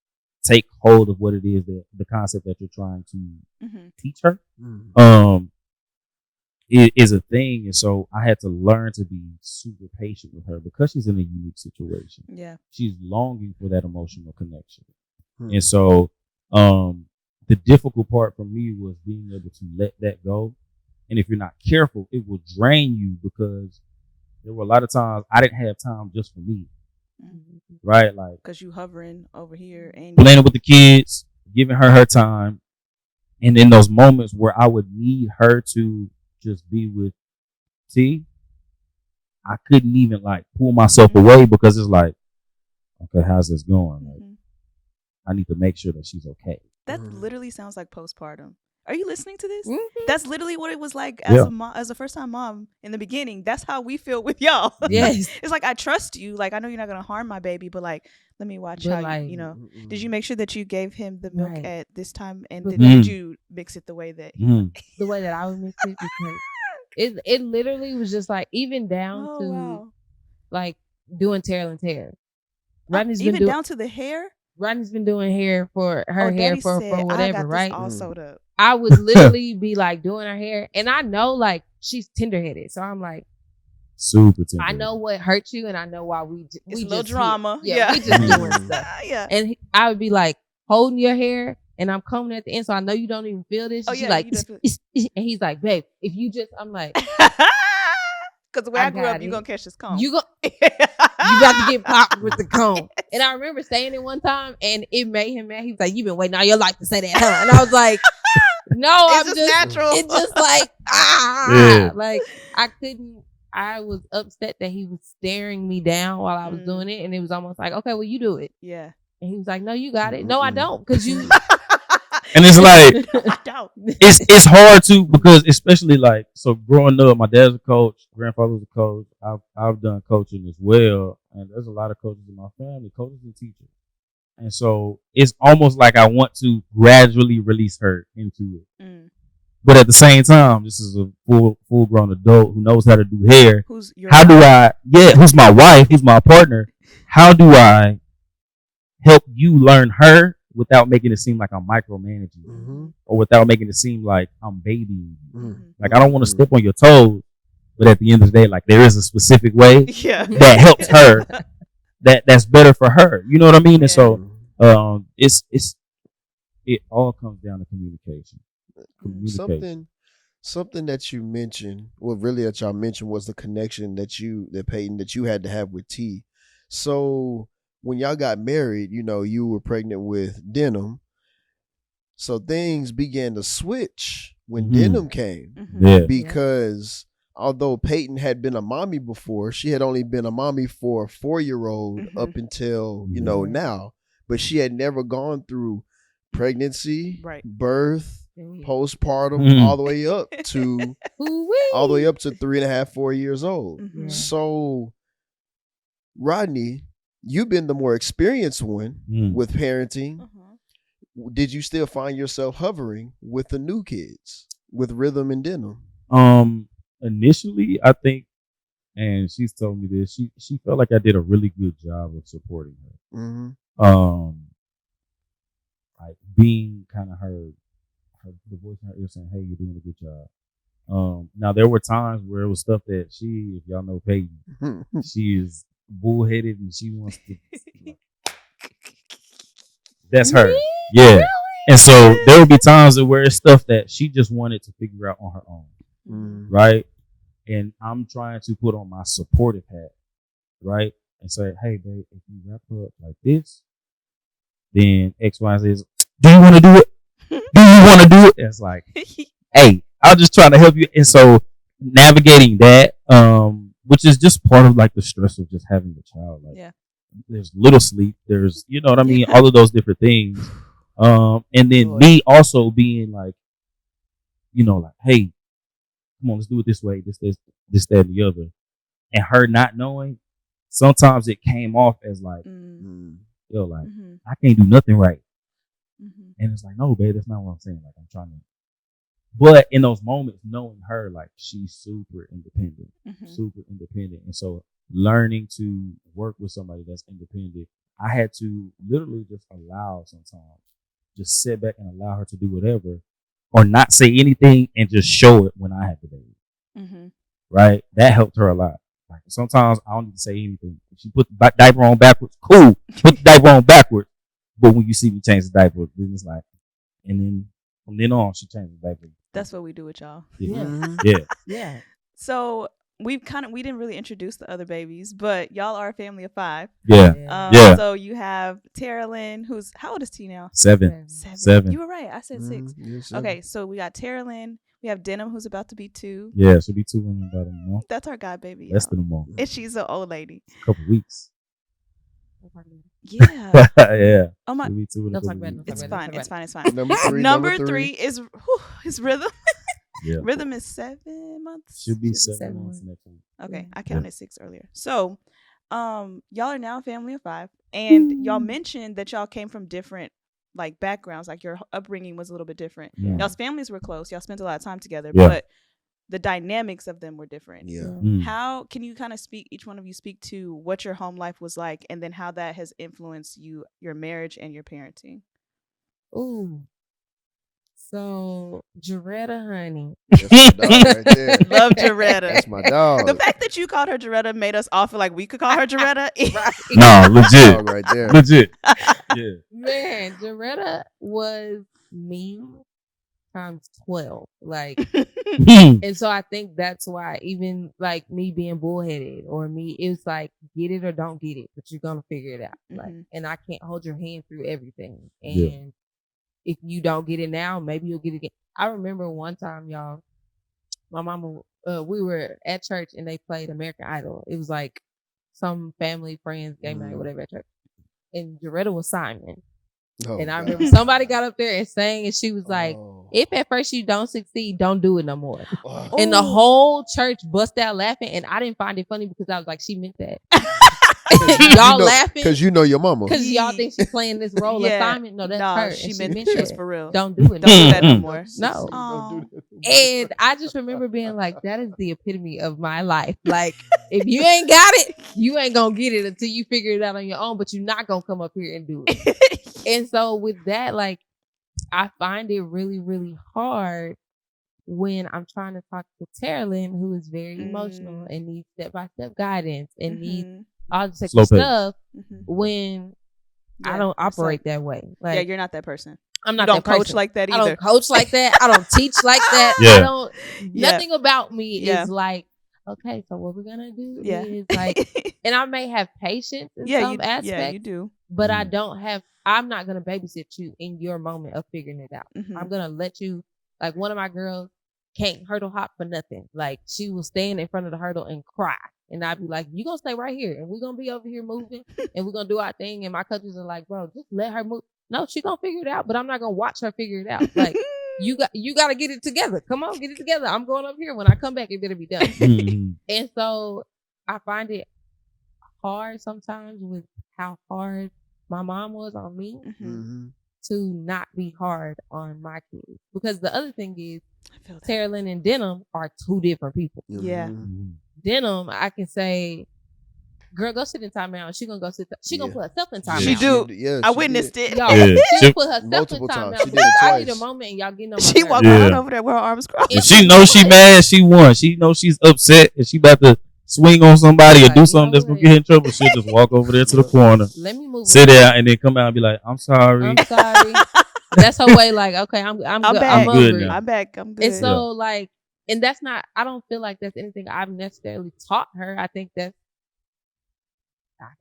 take hold of what it is that the concept that you're trying to teach her. It is a thing, and so I had to learn to be super patient with her because she's in a unique situation. Yeah, she's longing for that emotional connection, and so the difficult part for me was being able to let that go. And if you're not careful, it will drain you because there were a lot of times I didn't have time just for me, right? Like because you hovering over here and playing with the kids, giving her time, and in those moments where I would need her to just be with T, I couldn't even like pull myself away because it's like, okay, how's this going? Like, I need to make sure that she's okay. That literally sounds like postpartum. Are you listening to this? Mm-hmm. That's literally what it was like as a mom, as a first time mom in the beginning. That's how we feel with y'all. Yes. It's like, I trust you. Like, I know you're not gonna harm my baby, but like, let me watch how like, you know. Did you make sure that you gave him the milk at this time, and But did you mix it the way that the way that I would mix it? Because it literally was just like even down to like doing tail and tear. Rodney's even been down to the hair. Rodney's been doing hair for her hair for whatever, I got right? This all sewed up. I would literally be like doing her hair, and I know like she's tenderheaded, so I'm like super tender. I know what hurts you, and I know why we It's a little drama. we just doing stuff. Yeah, and I would be like holding your hair, and I'm combing at the end, so I know you don't even feel this. She's like, and he's like, babe, if you just, I'm like, because the way I grew up, you gonna catch this comb. You got to get popped with the comb. And I remember saying it one time, and it made him mad. He was like, "You've been waiting all your life to say that, huh?" And I was like, "No, it's I'm just natural. It's just like like I couldn't. I was upset that he was staring me down while I was doing it, and it was almost like, okay, well, you do it. Yeah. And he was like, "No, you got it." No, I don't, because you. And it's like I don't. It's hard to, because especially like, so growing up, my dad's a coach, grandfather was a coach. I've done coaching as well, and there's a lot of coaches in my family, coaches and teachers, and so it's almost like I want to gradually release her into it. But at the same time, this is a full grown adult who knows how to do hair. Who's my wife, who's my partner? How do I help you learn her without making it seem like I'm micromanaging or without making it seem like I'm babying you? Like, I don't want to step on your toes, but at the end of the day, like, there is a specific way that helps her, that's better for her. You know what I mean? And so it all comes down to communication. Something that you mentioned, well, really that y'all mentioned, was the connection that Peyton, that you had to have with T. So when y'all got married, you know, you were pregnant with Denim. So things began to switch when Denim came. Because although Peyton had been a mommy before, she had only been a mommy for a 4-year-old up until, you know, now. But she had never gone through pregnancy, birth, postpartum, all the way up to 3.5, 4 years old. So Rodney, you've been the more experienced one with parenting. Did you still find yourself hovering with the new kids, with Rhythm and Denim? Initially, I think, and she's told me this, she felt like I did a really good job of supporting her. Like being kind of the voice in her ear saying, "Hey, you're doing a good job." Now there were times where it was stuff that if y'all know Peyton, she is bullheaded and she wants to. That's her, yeah. And so there would be times where it's stuff that she just wanted to figure out on her own, right? And I'm trying to put on my supportive hat, right, and say, "Hey, babe, if you wrap up like this, then X, Y, Z. Do you want to do it? Do you want to do it?" It's like, hey, I'm just trying to help you. And so navigating that, which is just part of like the stress of just having the child. Like, there's little sleep. There's, you know what I mean? All of those different things. And then me also being like, you know, like, hey, come on, let's do it this way, this, that, and the other. And her not knowing, sometimes it came off as like, yo, like, I can't do nothing right. And it's like, no, babe, that's not what I'm saying. Like, I'm trying to. But in those moments, knowing her, like, she's super independent. And so learning to work with somebody that's independent, I had to literally just allow sometimes, just sit back and allow her to do whatever, or not say anything and just show it when I had the baby. Mm-hmm. Right? That helped her a lot. Like sometimes I don't need to say anything. If she put the diaper on backwards, cool. Put the diaper on backwards. But when you see me change the diaper, then it's like, and then from then on, she changed the diaper. That's what we do with y'all. Yeah. Yeah. So we didn't really introduce the other babies, but y'all are a family of 5. Yeah. Yeah. So you have Tara Lynn, who's how old is T now? 7. 7. You were right. I said 6. Yes, Okay, so we got Tara Lynn. We have Denim, who's about to be 2. Yeah, she'll be 2 in about a month. That's our god baby. Less y'all. than a month. And she's an old lady. A couple weeks. Yeah. Yeah. Oh my. She'll be 2 in a Don't talk couple about it, weeks. It's Talk fine. about it. It's fine. It's fine. Number 3. Number 3 is Rhythm. Yeah. Rhythm is 7 months. She'll be She'll be 7 months 7. next week. Okay, I counted 6 earlier. So, y'all are now a family of 5, and y'all mentioned that y'all came from different like backgrounds, like your upbringing was a little bit different. Yeah. Y'all's families were close. Y'all spent a lot of time together, Yeah. but the dynamics of them were different. Yeah. How can you kind of each one of you speak to what your home life was like, and then how that has influenced your marriage and your parenting? Ooh. So Jaretta, honey. That's my dog right there. Love Jaretta. That's my dog. The fact that you called her Jaretta made us all feel like we could call her Jaretta. No, legit. Dog right there. Legit. Yeah. Man, Jaretta was me times 12. Like, and so I think that's why even like me being bullheaded or me, it's like get it or don't get it, but you're gonna figure it out. Like, and I can't hold your hand through everything. And if you don't get it now, maybe you'll get it again. I remember one time, y'all, my mama, we were at church and they played American Idol. It was like some family, friends, game night, whatever at church. And Jaretta was Simon. Oh, and I God. remember somebody got up there and sang, and she was like, if at first you don't succeed, don't do it no more. Oh. And the whole church bust out laughing, and I didn't find it funny because I was like, she meant that. Y'all laughing because you know your mama. because y'all think she's playing this role assignment. No, that's her. She and meant this that. for real. Don't do it. Don't do that no more. No. Don't do that. And I just remember being like, that is the epitome of my life. Like, if you ain't got it, you ain't gonna get it until you figure it out on your own, but you're not gonna come up here and do it. And so with that, like, I find it really, really hard when I'm trying to talk to Terrelyn, who is very emotional and needs step-by-step guidance and needs all this extra stuff when I don't operate that way. Like, yeah, you're not that person. I'm not you don't that coach person. like that either. I don't coach like that. I don't teach like that. Yeah. I don't. Nothing about me is like, okay, so what we're gonna do is like, and I may have patience in some aspects. Yeah, you do. But I don't have. I'm not gonna babysit you in your moment of figuring it out. I'm gonna let you. Like, one of my girls can't hurdle hop for nothing. Like, she will stand in front of the hurdle and cry. And I'd be like, you gonna stay right here and we're gonna be over here moving and we're gonna do our thing. And my coaches are like, bro, just let her move. No, she gonna figure it out, but I'm not gonna watch her figure it out. Like, you gotta get it together. Come on, get it together. I'm going up here. When I come back, it better be done. And so I find it hard sometimes with how hard my mom was on me to not be hard on my kids. Because the other thing is, Terrelyn and Denim are two different people. Yeah. Denim, I can say, girl, go sit in timeout. She gonna go sit. She gonna put herself in timeout. She do. Yeah, I witnessed it. Y'all, she put herself in multiple times. timeout. She did it I need a twice. moment, and y'all getting on my She nerves. walked around over there with her arms crossed. If she knows she mad, she won. She knows she's upset and she about to swing on somebody or do something that's gonna get her in trouble. She'll just walk over there to the corner, Let me move. sit there, and then come out and be like, "I'm sorry." I'm sorry. That's her way. Like, okay, I'm good. back. I'm over good it. now. I'm back. I'm good. And so, like, and that's not. I don't feel like that's anything I've necessarily taught her. I think that's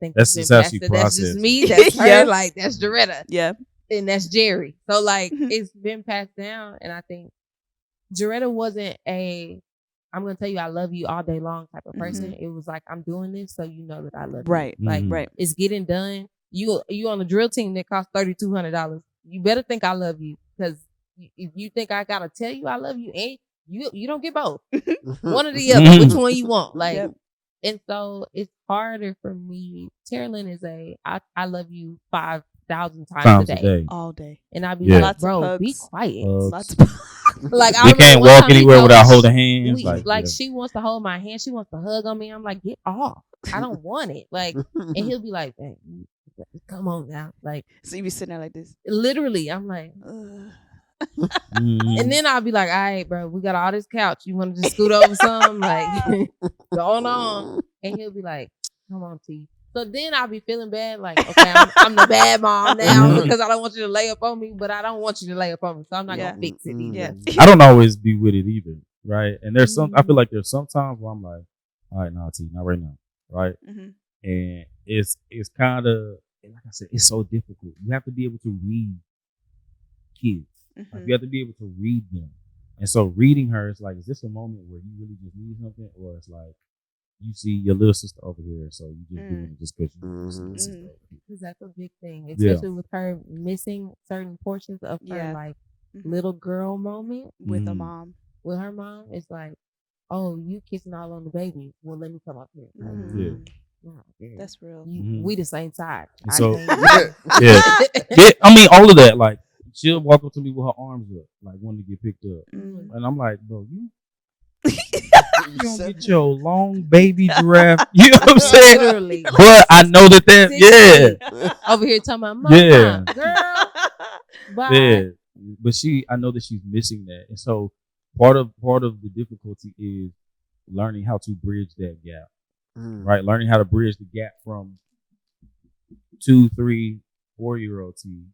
That's been just how passed. she That's just processes. me. That's her. Yeah. Like, that's Jaretta. Yeah. And that's Jerry. So, like, it's been passed down. And I think Jaretta wasn't I'm gonna tell you I love you all day long type of person. It was like, I'm doing this so you know that I love Right. you. Like, Right. it's getting done. You on a drill team that costs $3,200. You better think I love you, because if you think I gotta tell you I love you, and you don't get both. One or the other. Which one you want? Like, and so it's harder for me. Terrelyn is I love you 5,000 times a day. All day. And I'd be Yeah. like, Lots of bro, hugs. be quiet. Lots of Like, I We remember can't one walk time he anywhere told without me, holding hands. Like, she wants to hold my hand. She wants to hug on me. I'm like, get off. I don't want it. Like, and he'll be like, "Dang, come on now. Like, So you be sitting there like this. literally, I'm like, Mhm. and then I'll be like, all right, bro, we got all this couch. You want to just scoot over some? Like, going on. And he'll be like, come on, T. So then I'll be feeling bad. Like, okay, I'm the bad mom now because I don't want you to lay up on me, but I don't want you to lay up on me. So I'm not going to fix it either. Yeah. I don't always be with it either, right? And there's I feel like there's some times where I'm like, all right, nah, T, not right now, right? Mm-hmm. And it's kind of, like I said, it's so difficult. You have to be able to read kids. Mm-hmm. Like, you have to be able to read them. And so reading her, it's like, is this a moment where you really just need something? Or it's like, you see your little sister over here, so you just doing it just because you see your sister over here. Because that's a big thing, especially with her missing certain portions of her, like, little girl moment with the mom. With her mom, it's like, oh, you kissing all on the baby. Well, let me come up here. That's real. We the same side. So I mean, all of that. Like, she'll walk up to me with her arms up, like wanting to get picked up, and I'm like, bro, you don't get your long baby giraffe. You know what I'm saying? Literally. But I know that over here talking about mama, girl. Bye. Yeah. But I know that she's missing that, and so part of the difficulty is learning how to bridge that gap, right? Learning how to bridge the gap from 2, 3, 4-year-old T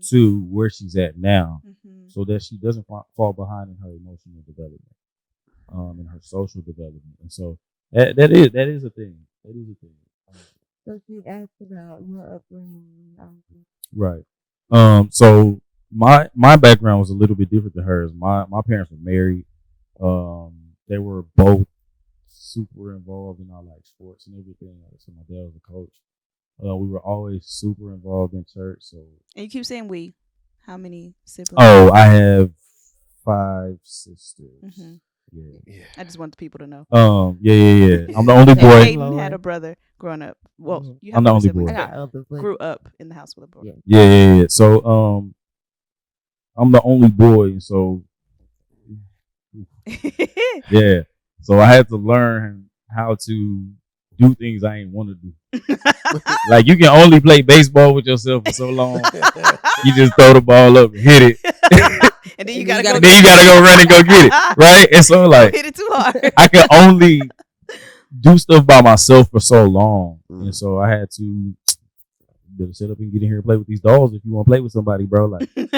to where she's at now, so that she doesn't fall behind in her emotional development, and her social development. And so that is a thing. That is a thing. So she asked about your upbringing, right? So my background was a little bit different than hers. My parents were married. They were both super involved in our like sports and everything. So my dad was a coach. We were always super involved in church. So, and you keep saying we. How many siblings? Oh, I have 5 sisters. Yeah. I just want the people to know. Yeah. I'm the only boy. Hayden had a brother growing up. Well, you have I'm the only siblings, boy. I got others, but grew up in the house with a boy. Yeah. So, I'm the only boy, and so yeah. So I had to learn how to do things I ain't want to do. Like, you can only play baseball with yourself for so long. You just throw the ball up and hit it. And then you gotta go run and go get it. Right? And so, like, hit it too hard. I can only do stuff by myself for so long. And so I had to better set up and get in here and play with these dolls if you want to play with somebody, bro. Like, you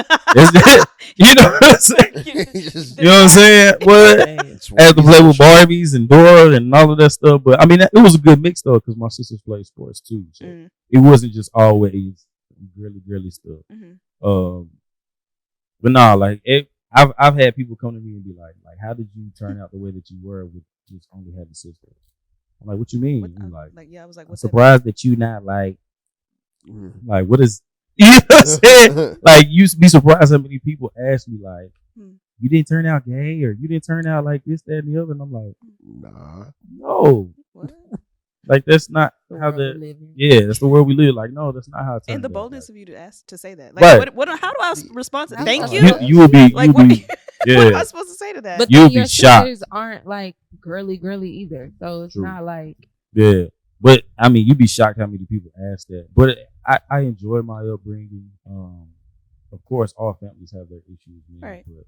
know what I'm saying? You know what I'm saying? What? I had to play with Barbies and Dora and all of that stuff. But I mean, it was a good mix though, because my sisters played sports too. So it wasn't just always girly stuff. But nah, like, I've had people come to me and be like, how did you turn out the way that you were with just only having sisters? I'm like, what you mean? I was like, I'm surprised that you not like what is, you know what I'm saying? Like, you be surprised how many people ask me like, you didn't turn out gay, or you didn't turn out like this, that, and the other. And I'm like, nah, no. What? Like, that's not how that's the world we live. Like, no, that's not how it turns And the out. boldness of you to ask to say that. Like, what how do I respond to thank you? You will be like, what am I supposed to say to that? But you'll your be shocked. sisters aren't like girly either, so it's not like But I mean, you'd be shocked how many people ask that. But I enjoy my upbringing. Of course, all families have their issues, man. Right. But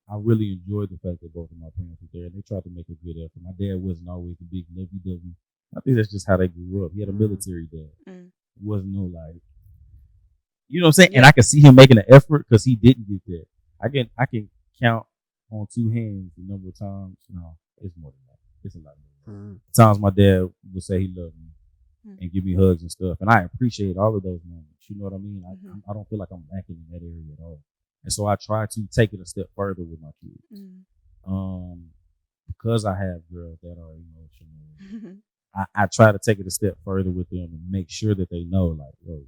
I really enjoyed the fact that both of my parents were there, and they tried to make a good effort. My dad wasn't always the big lovey-dovey. I think that's just how they grew up. He had a military dad. Wasn't no like, you know what I'm saying? And I can see him making an effort because he didn't get that. I can count on 2 hands the number of times. No, it's more than that. It's a lot more. Times my dad would say he loved me and give me hugs and stuff, and I appreciate all of those moments. You know what I mean? I don't feel like I'm lacking in that area at all, and so I try to take it a step further with my kids. Because I have girls that are emotional. I try to take it a step further with them and make sure that they know, like, yo,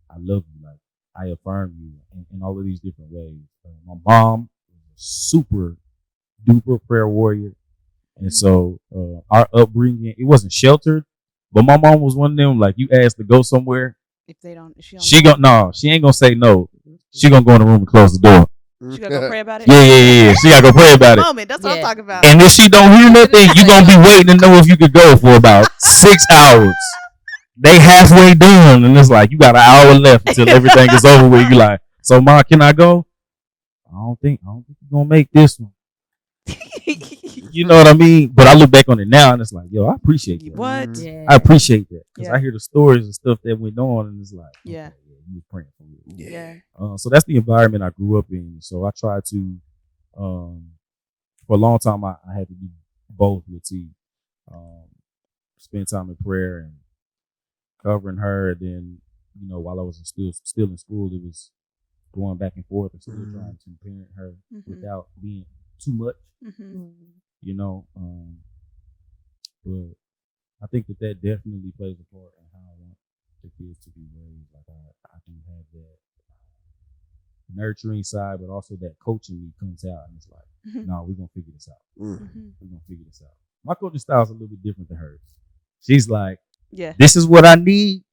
I love you, like, I affirm you in all of these different ways. My mom was a super duper prayer warrior. And so our upbringing, it wasn't sheltered, but my mom was one of them, like, you asked to go somewhere. If they don't, she ain't gonna say no. She gonna go in the room and close the door. She gotta go pray about it. Yeah. She gotta go pray about it. Moment. That's what I'm talking about. And if she don't hear nothing, you gonna be waiting to know if you could go for about 6 hours. they halfway done, and it's like you got an hour left until everything is over with. You like, so Ma, can I go? I don't think you're gonna make this one. You know what I mean? But I look back on it now, and it's like, yo, I appreciate that. What? Yeah. I appreciate that because Yeah. I hear the stories and stuff that went on, and it's like, Yeah. okay, you was praying for me. Yeah. So that's the environment I grew up in. So I try to, for a long time, I had to do both with T. Spend time in prayer and covering her. And then, while I was still in school, it was going back and forth and still trying to parent her without being too much, but I think that definitely plays a part in how I want the kids to be raised. Like I do have that nurturing side, but also that coaching me comes out, and it's like, no, we're gonna figure this out. We're gonna figure this out. My coaching style is a little bit different than hers. She's like, yeah, this is what I need.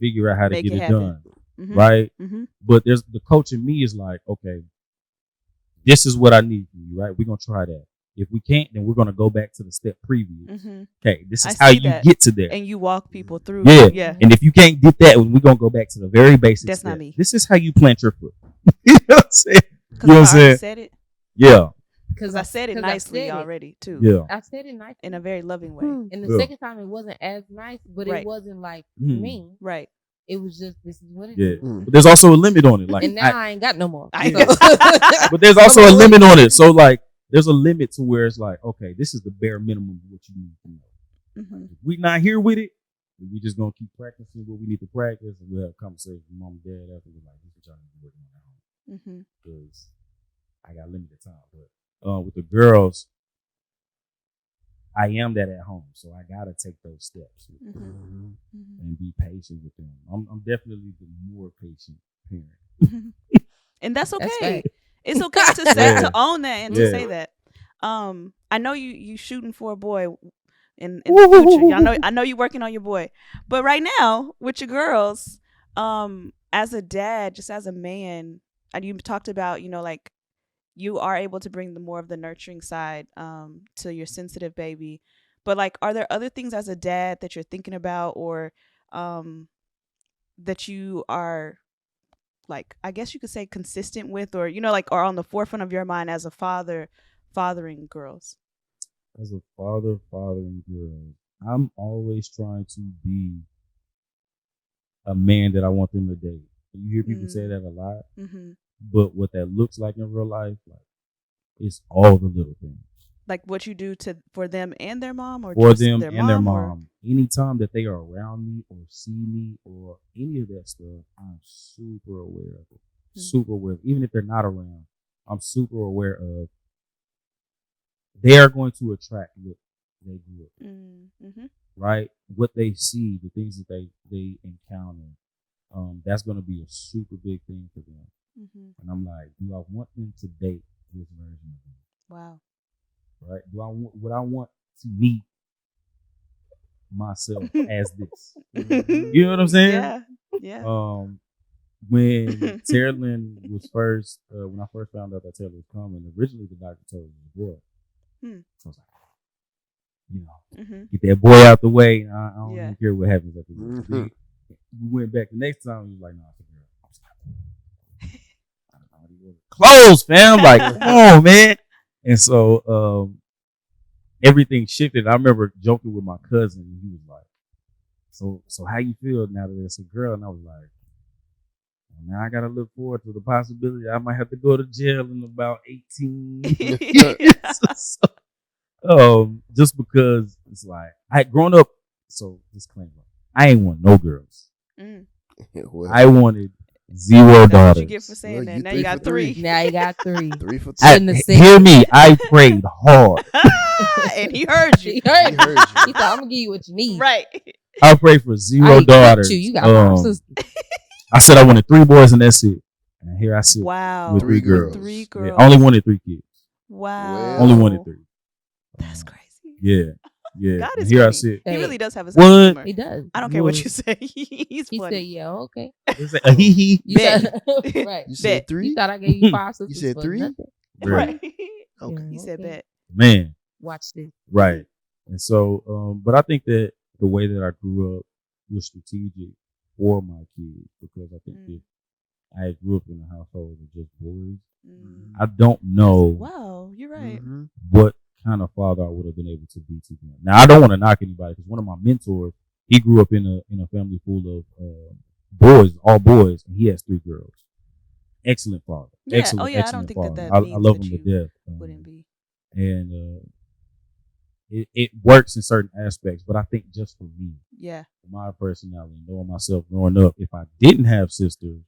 Figure out how to Make get it it happen. done, right? But there's the coach in me is like, okay, this is what I need from you, right? We're gonna try that. If we can't, then we're gonna go back to the step previous. Okay, this is how you get to there, and you walk people through. Yeah, yeah. And if you can't get that, we're gonna go back to the very basic. That's step. not me. This is how you plant your foot. You know what I'm saying? You know what I'm saying? Said it. Yeah. Because I said it nicely already too. Yeah. I said it nicely in a very loving way. And the second time it wasn't as nice, but it wasn't like mean. Right. It was just, this is what it is. Yeah. But there's also a limit on it. Like, and now I ain't got no more. But there's also a limit on it. So like, there's a limit to where it's like, okay, this is the bare minimum of what you need to know. If we're not here with it, we just gonna keep practicing what we need to practice, and we'll have a conversation with mom and dad after. We're like, this is what y'all need to work on at home, because I got limited time. But with the girls, I am that at home, so I gotta take those steps and be patient with them. I'm definitely the more patient parent, and that's okay. That's it's okay to say to own that and to say that. I know you shooting for a boy in the future. I know you working on your boy, but right now with your girls, as a dad, just as a man, and you talked about like you are able to bring the more of the nurturing side to your sensitive baby, but like, are there other things as a dad that you're thinking about, or that you are, like, I guess you could say consistent with, or like are on the forefront of your mind as a father fathering girls? As a father fathering girls, I'm always trying to be a man that I want them to date. You hear people say that a lot, but what that looks like in real life, like, it's all the little things. Like what you do for them and their mom, or for just them their and their mom. or... Anytime that they are around me or see me or any of that stuff, I'm super aware of it. Super aware. Even if they're not around, I'm super aware of. They are going to attract what they grew up, right? What they see, the things that they encounter, that's going to be a super big thing for them. And I'm like, do I want them to date this version of me? Wow. Right? Would I want to meet myself as this? You know what I'm saying? Yeah. When Terrellin was first, when I first found out that Taylor was coming, originally the doctor told me it was a boy. So I was like, get that boy out the way. I don't even care what happens after this. We went back the next time. He was like, no, it's a girl. I was like, clothes, fam. Like, come on, man. And so everything shifted. I remember joking with my cousin, and he was like, so how you feel now that it's a girl? And I was like, now I gotta look forward to the possibility I might have to go to jail in about 18 just because it's like I had grown up. So disclaimer, I ain't want no girls. I wanted 0 daughters. What you get for saying that? Now you got 3. Now you got 3. 3 for 2. Hear me. I prayed hard. And he heard you. He heard you. He thought, I'm gonna give you what you need. Right. I prayed for 0 daughters. You got 5 sisters. I said I wanted 3 boys and that's it. And here I sit. Wow. With 3 girls. 3 girls. Yeah, I only wanted 3 kids. Wow. Only wanted 3. That's crazy. Yeah. Yeah. God is here funny. I sit. He really does have a What? sense of humor. He does. I don't care what you say. He's He funny. said, yeah, okay. It's like a hee hee. Right. You said 3? You thought I gave you 5 sisters. You said for 3? nothing. Right. Okay. He said bet. Man. Watch this. Right. And so, but I think that the way that I grew up, was strategic for my kids because I think if I grew up in a household of just boys, I don't know Wow, you're right. what kind of father I would have been able to be to them. Now I don't want to knock anybody because one of my mentors, he grew up in a family full of boys, all boys, and he has 3 girls. Excellent father. Yeah. Excellent, I don't excellent think father. that I means love that him to you death. wouldn't be. And it works in certain aspects, but I think just for me, Yeah. my personality, knowing myself growing up, if I didn't have sisters,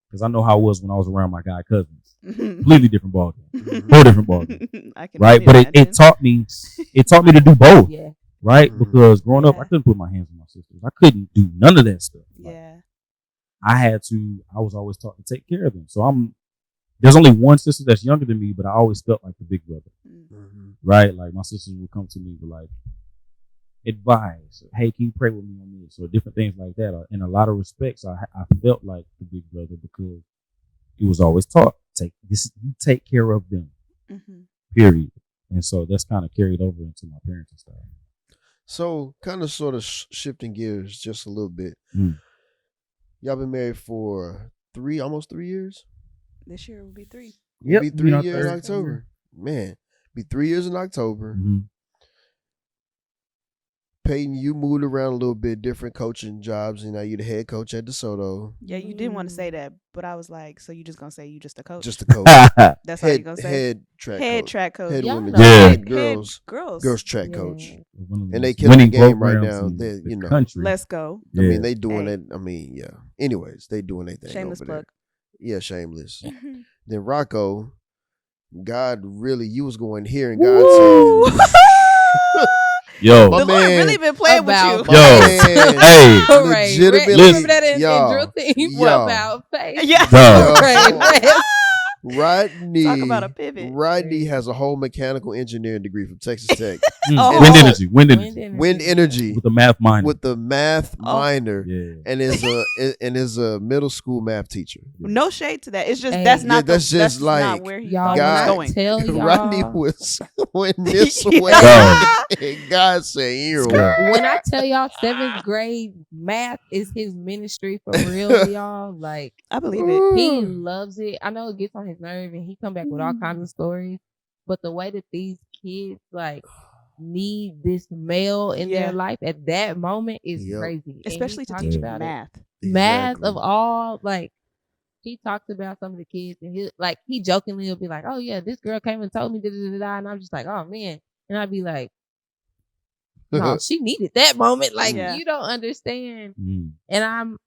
because I know how it was when I was around my guy cousins, completely different ballgame, whole different ballgame, I can right? only But imagine. it taught me to do both, Yeah. right? Because growing up, Yeah. I couldn't put my hands on my sisters. I couldn't do none of that stuff. Like, Yeah. I was always taught to take care of them. So there's only one sister that's younger than me, but I always felt like the big brother, right? Like my sisters would come to me with like advice, hey, can you pray with me on this, or different things like that. In a lot of respects, I felt like the big brother because it was always taught, you take care of them, period. And so that's kind of carried over into my parenting style. So kind of sort of shifting gears just a little bit. Mm. Y'all been married for almost 3 years? This year will be 3. It'll be 3 our years in third October. year. Man, be 3 years in October. Mm-hmm. Peyton, you moved around a little bit, different coaching jobs, and now you're the head coach at DeSoto. Yeah, you didn't want to say that, but I was like, so you just gonna say you just a coach? Just a coach. That's all you gonna say? Head track coach. Head Y'all women. know Head that. girls track coach. One of And they those killing the winning game right programs now. in They, the you know. country. Let's go. I Yeah. mean, they doing Hey. it. I mean, yeah. Anyways, they doing their thing Shameless over there. plug. Yeah, shameless. Then Rocco, God really, you was going here, and God said, Yo, My The Lord man- really been playing About- with you. Yo, man, hey, Hooray. legitimately, Remember that in y'all, drill team? y'all. What about faith? Yeah. Yo. Hooray. Rodney, Talk about a pivot. Rodney has a whole mechanical engineering degree from Texas Tech. Oh. wind energy, Wind energy with the math minor. with the math minor, yeah, and is a middle school math teacher. No shade to that. It's just Hey. that's Yeah, not that's the, just that's not like, where he Y'all, thought when he I was going. tell y'all, Rodney was going this way, Yo. and God said, "Here, Yeah. when I tell y'all 7th grade math is his ministry for real, y'all, like I believe it. he loves it. I know it gets on his nerve and he come back with all kinds of stories, but the way that these kids like need this male in Yeah. their life at that moment is Yep. crazy. And he Especially to talks teach about it. math. Math Exactly. of all, like he talks about some of the kids and he jokingly will be like, oh yeah, this girl came and told me da, and I'm just like, oh man, and I'd be like, no, she needed that moment, like Yeah. you don't understand. Mm. And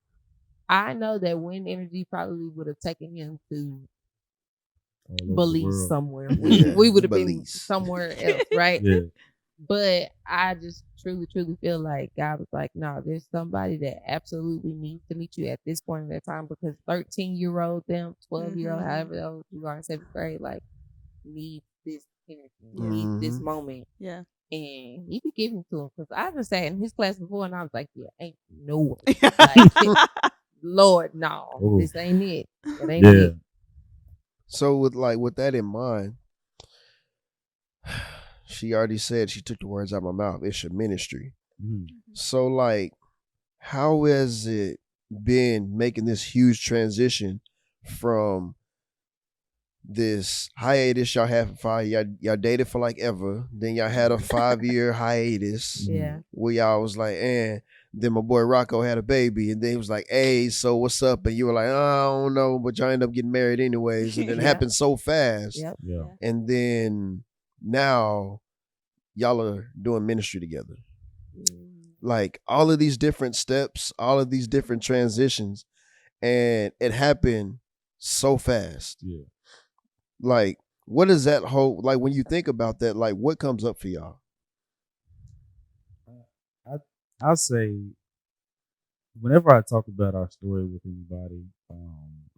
I know that wind energy probably would have taken him to All over the Belize world. somewhere. Yeah, We would have been Belize. somewhere else, right? Yeah, But I just truly feel like God was like, no, there's somebody that absolutely needs to meet you at this point in their time because 13-year-old them, 12-year-old, however old you are in 7th grade, like need this energy, need this moment. Yeah. And he be giving to him because I just sat in his class before and I was like, yeah, ain't no way. Like, Lord, no, Ooh. this ain't it. It ain't yeah. it. So with that in mind, she already said, she took the words out of my mouth. It's your ministry. Mm. So like, how has it been making this huge transition from this hiatus y'all had for 5 years? Y'all dated for like ever. Then y'all had a 5-year hiatus Yeah. where y'all was like, then my boy Rocco had a baby, and then he was like, hey, so what's up? And you were like, I don't know, but y'all end up getting married anyways. And it Yeah. happened so fast. Yep. Yeah. And then now y'all are doing ministry together. Like all of these different steps, all of these different transitions, and it happened so fast. Yeah. Like, what is that whole, like when you think about that, like what comes up for y'all? I'll say, whenever I talk about our story with anybody,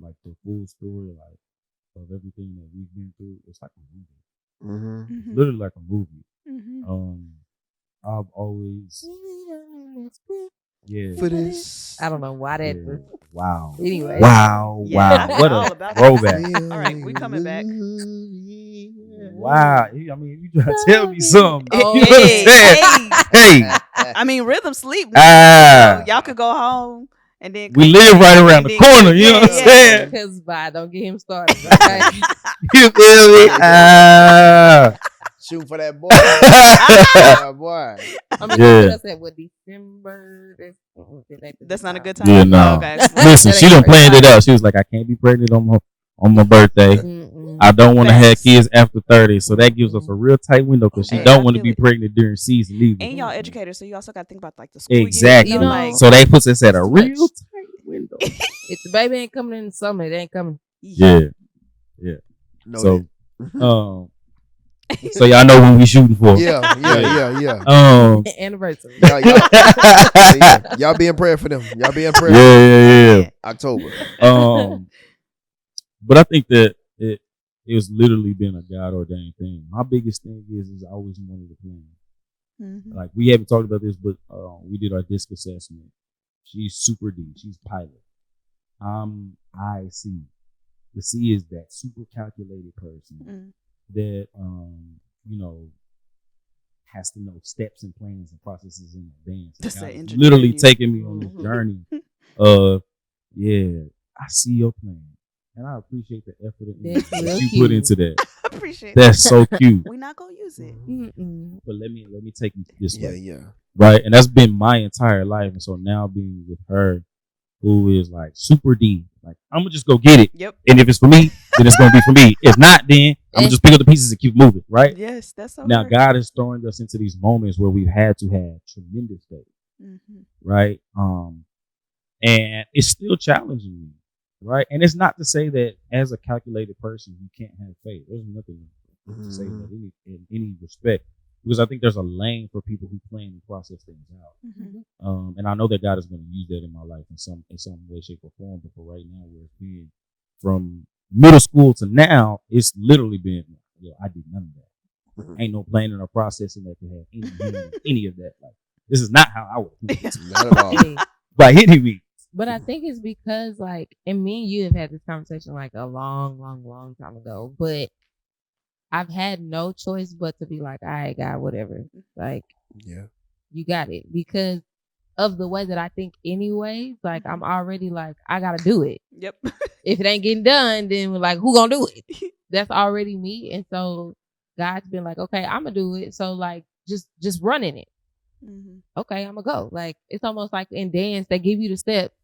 like the full story, like of everything that we've been through, it's like a movie. Mm-hmm. It's literally like a movie. Mm-hmm. I've always, yeah. For this. I don't know why that Yeah. was. Wow. Anyway. Wow. Yeah, I Wow. What all a about that. throwback. All right, we coming back. Wow. I mean, you trying to tell me something. Oh, You know what I'm saying? Hey. I mean, rhythm sleep. Y'all could go home and then we live right around the corner. You know what I'm saying? Because don't get him started. Okay? You feel me? Shooting for that boy. Boy. I mean, Yeah. that's at what, December? That's not a good time. Yeah, no. Okay. Listen, she done planned it out. She was like, I can't be pregnant on my birthday. I don't want to have kids after 30. So that gives us a real tight window because she don't want to be pregnant during season either. And y'all educators, so you also got to think about like the school exactly. year. Like, so they put us at a real tight window. If the baby ain't coming in the summer, it ain't coming. Yeah. No, so y'all know when we shooting for. Yeah. Anniversary. Y'all be in prayer for them. Yeah. October. But I think that it's literally been a God ordained thing. My biggest thing is I always wanted to plan. Mm-hmm. Like we haven't talked about this, but we did our disc assessment. She's super D. She's pilot. IC. The C is that super calculated person that has to know steps and plans and processes in advance. Like literally taking me on this journey of I see your plan. And I appreciate the effort that you put into that. I appreciate That's so cute. We're not gonna use it. But let me take you this way. Yeah. Right. And that's been my entire life. And so now being with her, who is like super D, like I'm gonna just go get it. Yep. And if it's for me, then it's gonna be for me. If not, then I'm gonna just pick up the pieces and keep moving. Right. Yes, that's so. Now God is throwing us into these moments where we've had to have tremendous faith. Right. And it's still challenging me. Right. And it's not to say that as a calculated person, you can't have faith. There's nothing to say that in any respect, because I think there's a lane for people who plan and process things out. And I know that God is going to use that in my life in some way, shape, or form. But for right now, where it's been from middle school to now, it's literally been, I did none of that. Ain't no planning or processing that could have any of that. Like, this is not how I would do it. Not at all. By any means. But I think it's because, like, and me and you have had this conversation like a long time ago, but I've had no choice but to be like, all right, God, whatever. Like, you got it. Because of the way that I think anyway, like, I'm already like, I got to do it. Yep. If it ain't getting done, then we're like, who gonna do it? That's already me. And so God's been like, okay, I'm gonna do it. So, like, just running it. Okay, I'm gonna go. Like, it's almost like in dance, they give you the steps.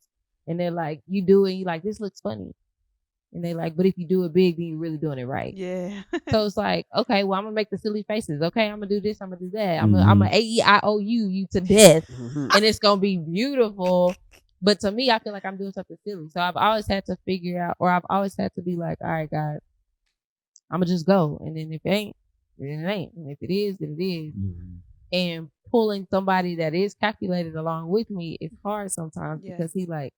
And they're like, you do it, and you're like, this looks funny. And they're like, but if you do it big, then you're really doing it right. Yeah. So it's like, okay, well, I'm going to make the silly faces. Okay, I'm going to do this, I'm going to do that. I'm going to AEIOU you to death. And it's going to be beautiful. But to me, I feel like I'm doing something silly. So I've always had to figure out, or I've always had to be like, all right, God, I'm going to just go. And then if it ain't, then it ain't. And if it is, then it is. And pulling somebody that is calculated along with me is hard sometimes because he like,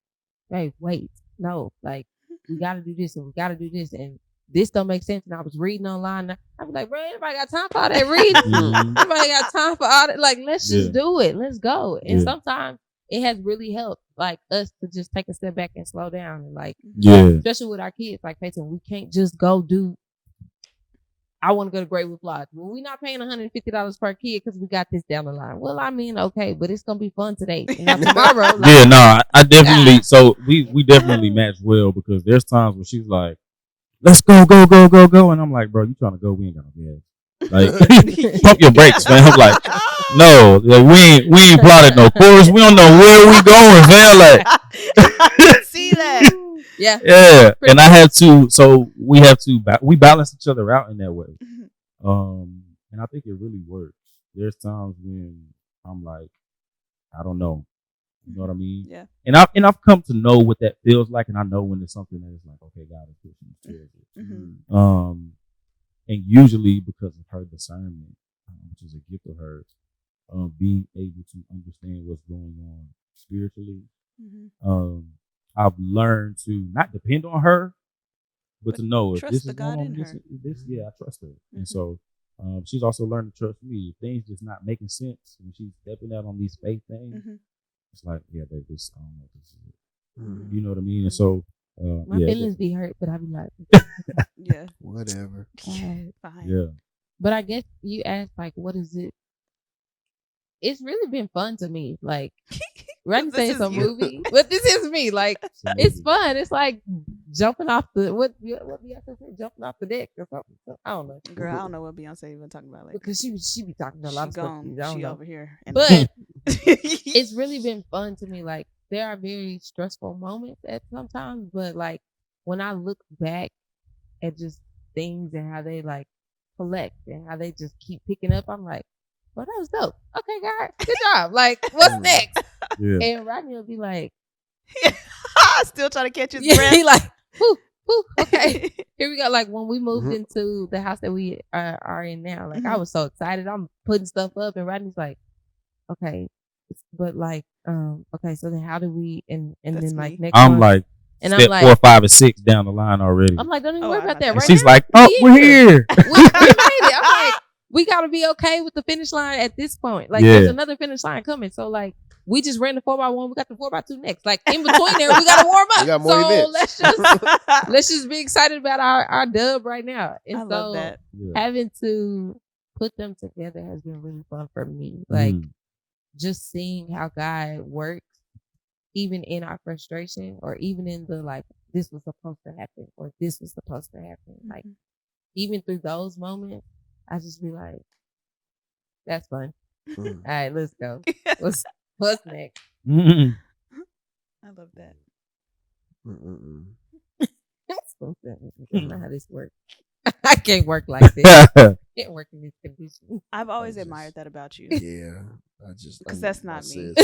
hey, wait, no, like, we got to do this and we got to do this. And this don't make sense. And I was reading online. I was like, bro, anybody got time for all that reading? Anybody got time for all that? Like, let's just do it. Let's go. And sometimes it has really helped, like, us to just take a step back and slow down. And, like, especially with our kids, like, Peyton, we can't just go do, I want to go to Great Wolf Lodge. Well, we're not paying $150 per kid because we got this down the line. Well, I mean, okay, but it's going to be fun today. And not tomorrow. Like, I definitely, so we definitely match well because there's times where she's like, let's go. And I'm like, bro, you trying to go? We ain't got no gas. Like, pump your brakes, man. I'm like, no, like, we ain't plotted no course. We don't know where we going, man. Like, see that. Yeah. And I had to, so we balance each other out in that way. And I think it really works. There's times when I'm like, I don't know. You know what I mean? Yeah. And I've come to know what that feels like, and I know when it's something that is like, okay, God is pushing me towards it. And usually because of her discernment, which is a gift of hers, being able to understand what's going on spiritually. I've learned to not depend on her, but to know if this is going on, I trust her. And so she's also learned to trust me. If things just not making sense when she's stepping out on these faith things, it's like, yeah, babe, this, I don't know if this is it. You know what I mean? And so My feelings be hurt, but I be like, yeah, Whatever. fine. Yeah. But I guess you asked like, what is it? It's really been fun to me. Like, Randy say it's a movie, but this is me. Like, it's fun. It's like jumping off the what Beyonce said, jumping off the deck or something. I don't know. Girl, I don't know what Beyonce even talking about. Like, because she be talking a lot of stuff. I don't know. over here, But it's really been fun to me. Like, there are very stressful moments at sometimes, but like when I look back at just things and how they like collect and how they just keep picking up, I'm like, well, that was dope. Okay, guys, good job. Like, what's next? Yeah. And Rodney will be like, still trying to catch his yeah, breath. he like, whew, okay, here we go. Like when we moved into the house that we are in now, like I was so excited. I'm putting stuff up, and Rodney's like, okay, but like, okay, so then how do we? And then like next, I'm month, like, and step I'm like 4, 5, and 6 down the line already. I'm like, don't even worry about that. And Right she's now, like, oh, we're here. we made it. I'm like, we gotta be okay with the finish line at this point. Like, there's another finish line coming. So like, we just ran the 4x1. We got the 4x2 next. Like in between there, we gotta warm up. We got more so events. let's just be excited about our dub right now. And I love that. Having to put them together has been really fun for me. Like just seeing how God works, even in our frustration, or even in the like, this was supposed to happen, or this was supposed to happen. Like even through those moments, I just be like, that's fun. All right, let's go. What's next? I love that. That's not how this works. I can't work like this. I can't work in these conditions. I've always admired that about you. Yeah, because that's not me.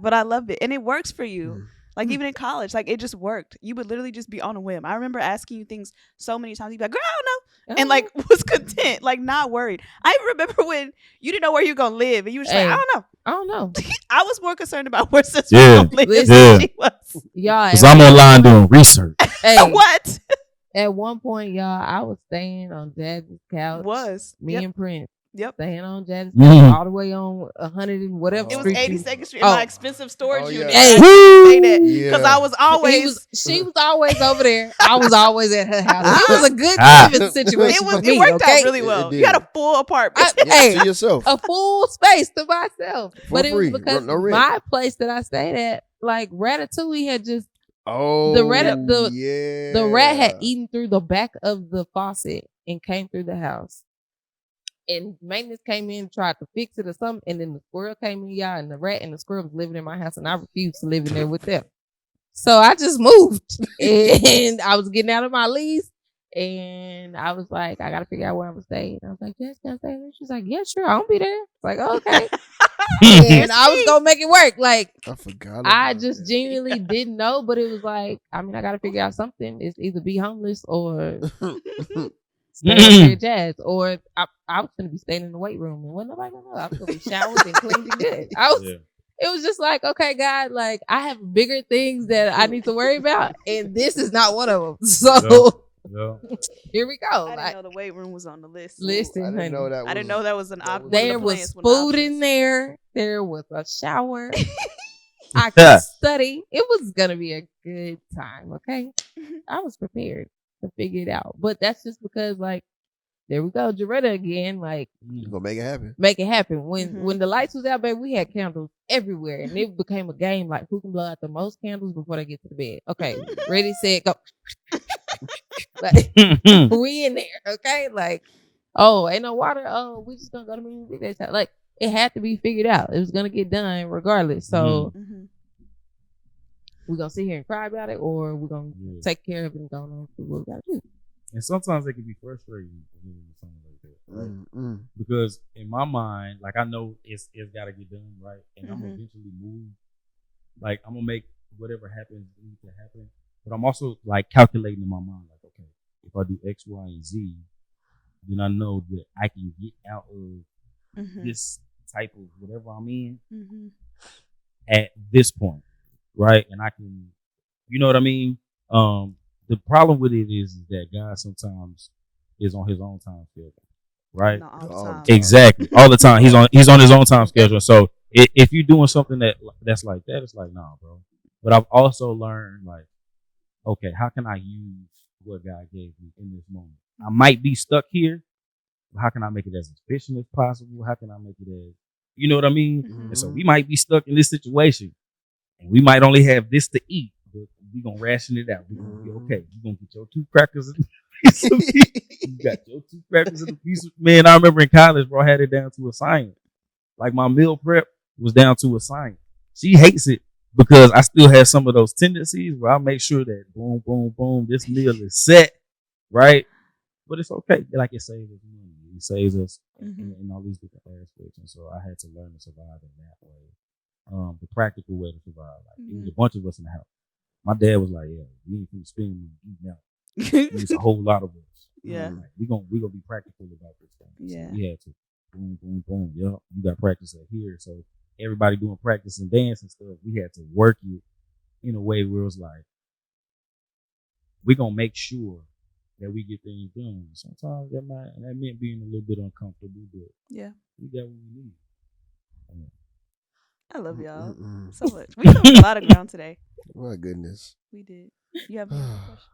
But I love it, and it works for you. Like even in college, like it just worked. You would literally just be on a whim. I remember asking you things so many times. You'd be like, "Girl, I don't know," and like was content, like not worried. I remember when you didn't know where you were gonna live, and you were just like, "I don't know." I was more concerned about where sister was gonna live than she was. Y'all, because I'm online doing research. Hey, what? At one point, y'all, I was staying on Jazz's couch. Me and Prince. Staying on Jazz's couch all the way on 100 and whatever. It was street 82nd Street in my expensive storage unit. Hey, because I was always she was always over there. I was always at her house. It was a good living situation. It worked out really well. You had a full apartment. To yourself. A full space to myself. But it was because my place that I stayed at, like Ratatouille had just the rat had eaten through the back of the faucet and came through the house. And maintenance came in, tried to fix it or something, and then the squirrel came in, y'all, and the rat and the squirrel was living in my house, and I refused to live in there with them. So I just moved, and I was getting out of my lease, and I was like, I got to figure out where I'm going to stay. And I was like, Jess, can I stay there? She's like, yeah, sure, I'll be there. It's like, okay. And I was going to make it work. Like, I forgot. I just genuinely didn't know, but it was like, I mean, I got to figure out something. It's either be homeless or stay up here at Jazz, or I was going to be staying in the weight room, and wasn't nobody going to know. I was going to be showered and cleaned and good. It was just like, okay, God, like I have bigger things that I need to worry about, and this is not one of them. So here we go. I didn't know the weight room was on the list. Listen, I didn't know that. I didn't know that was an option. There was food in there. There was a shower. I could study. It was gonna be a good time. Okay, I was prepared to figure it out, but that's just because, like, there we go, Jaretta again. Like, you gonna make it happen. Make it happen. When the lights was out, baby, we had candles everywhere, and it became a game. Like, who can blow out the most candles before they get to the bed? Okay, ready, set, go. Like, we in there, okay? Like, oh, ain't no water. Oh, we just gonna go to music that time. Like, it had to be figured out. It was gonna get done regardless. So we're gonna sit here and cry about it, or we're gonna take care of it and go on and do what we gotta do. And sometimes it can be frustrating something like that, right? Because in my mind, like I know it's got to get done, right? And I'm gonna eventually move. Like I'm gonna make whatever happens need to happen. But I'm also like calculating in my mind, like, okay, if I do X, Y, and Z, then I know that I can get out of this type of whatever I'm in at this point, right? And I can, you know what I mean? The problem with it is that God sometimes is on his own time schedule, right? No, all the time. Exactly, all the time. He's on his own time schedule. So if you're doing something that's like that, it's like, nah, bro. But I've also learned, like, okay, how can I use what God gave me in this moment? I might be stuck here. But how can I make it as efficient as possible? How can I make it as, you know what I mean? Mhm. And so we might be stuck in this situation, and we might only have this to eat, but we gonna ration it out. We gonna be okay. You gonna get your 2 crackers and a piece of meat. You got your 2 crackers and a piece of, man. I remember in college, bro, I had it down to a science. Like my meal prep was down to a science. She hates it because I still have some of those tendencies where I make sure that boom, boom, boom, this meal is set, right? But it's okay. Like it saves us money. It saves us in all these different aspects. And so I had to learn to survive in that way. The practical way to survive. Like it was a bunch of us in the house. My dad was like, "Yeah, we ain't finna spend money eating out. It's a whole lot of us. Yeah. Like, we gonna be practical about this thing." Yeah. So we had to boom, boom, boom. Yeah, you got practice at here. So everybody doing practice and dance and stuff. We had to work it in a way where it was like, we gonna make sure that we get things done. Sometimes that meant being a little bit uncomfortable, but Yeah. we got what we need. I love y'all so much. We covered a lot of ground today. My goodness. We did. You have any other questions?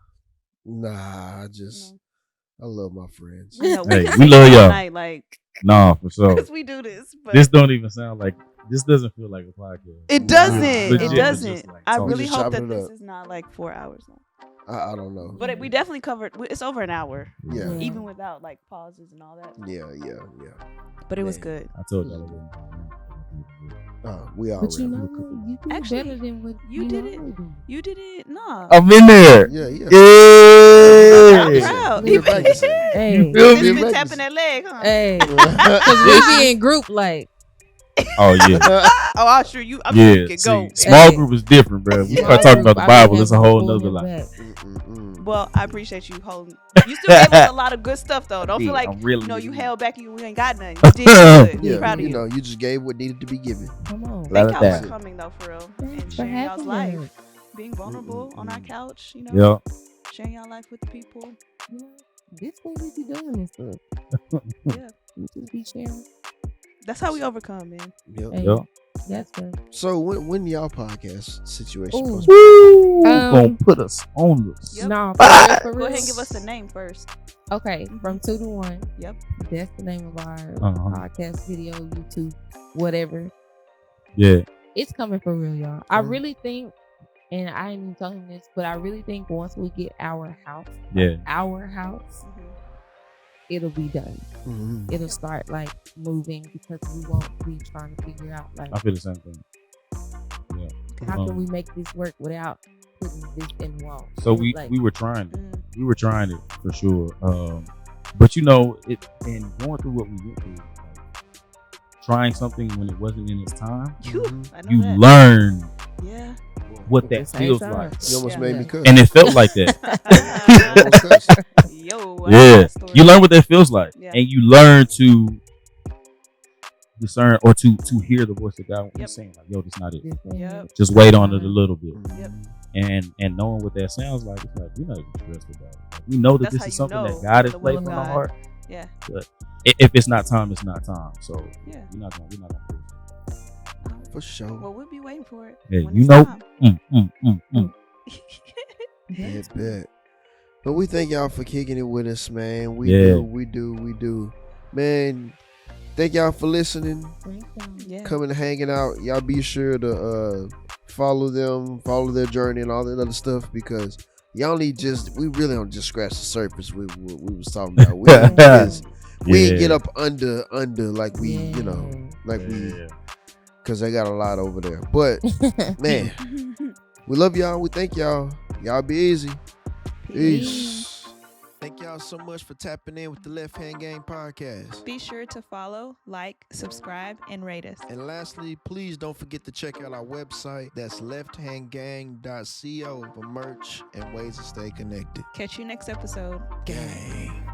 Nah, I love my friends. I know, Hey, can we sit love here all y'all. night, like, Nah, for sure. because we do this. But This don't even sound like, this doesn't feel like a podcast. it Nah, doesn't. legit, It we doesn't. just, like, I talking. really Just hope that chopping it this up. is not like 4 hours long. I don't know. But we definitely covered. It's over an hour, Yeah. even without like pauses and all that. Yeah. But it was Man. good. I told y'all already. We all But you ready. know, you do Actually, better than what you did it. normally do. You did it. Nah. I'm in there. Yeah. I'm Yeah. proud. You're practicing. Hey, You feel He's me? been Practice. tapping that leg, huh? hey, because we be in group like, Oh yeah. Oh, I'm sure you. I'm sure you Yeah. can See, go. small Hey. group is different, bro. We Small start talking about the I be Bible, it's a having to whole pull nother him line. back. Well, I appreciate you holding. You still gave us a lot of good stuff, though. Don't feel like I'm really you held back and we ain't got nothing. You did good. Yeah, Proud of you you. know, you just gave what needed to be given. Come on. Glad Thank of y'all that. for coming, though, for real, Thanks and for sharing y'all's having life, us. being vulnerable on our couch. You know, Yeah. sharing your life with the people. You know, this what we be doing and stuff. Yeah, We just be sharing. that's how we overcome, man. Yep. Hey, Yeah. that's good. So when y'all podcast situation Ooh. supposed to Woo! Gonna put us on this. Yep. No, for Go real. ahead and give us the name first. Okay, from 2 to 1. Yep. That's the name of our podcast, video, YouTube, whatever. Yeah. It's coming for real, y'all. I really think, and I ain't even telling this, but I really think once we get our house, it'll be done. Mhm. It'll start like moving because we won't be trying to figure out like I feel the same thing. Yeah. how can we make this work without putting this in the wall. So we like, were trying it. We were trying it for sure. But you know, it and going through what we went through, like, trying something when it wasn't in its time, Mhm. I know you that. learn Yeah. what at the that same feels time. like. You almost Yeah. made me cuss. And it felt like that. Almost cussed. Yo. I know Yeah. that story. You learn what that feels like. Yeah. And you learn to discern or to hear the voice of God when Yep. he's saying like, yo, that's not it. Yep. Just wait on it a little bit. Yep. And knowing what that sounds like, it's like we're not even stressed about it. Like, we know that That's this how is you something know that God has the will placed of on our God. heart. Yeah. But if it's not time, it's not time. So Yeah. we're not gonna force it. For sure. Well, we'll be waiting for it. Hey, when you it's know, time. Yeah, bet. But we thank y'all for kicking it with us, man. We Yeah. do. Man, thank y'all for listening, Yeah. coming and hanging out. Y'all be sure to follow them, follow their journey and all that other stuff because y'all need we really don't just scratch the surface with what we was talking about. We ain't we ain't get up under like we, you know, like we, because they got a lot over there. But man, we love y'all. We thank y'all. Y'all be easy. Peace. Thank y'all so much for tapping in with the Left Hand Gang podcast. Be sure to follow, like, subscribe, and rate us. And lastly, please don't forget to check out our website. That's lefthandgang.co for merch and ways to stay connected. Catch you next episode. Gang.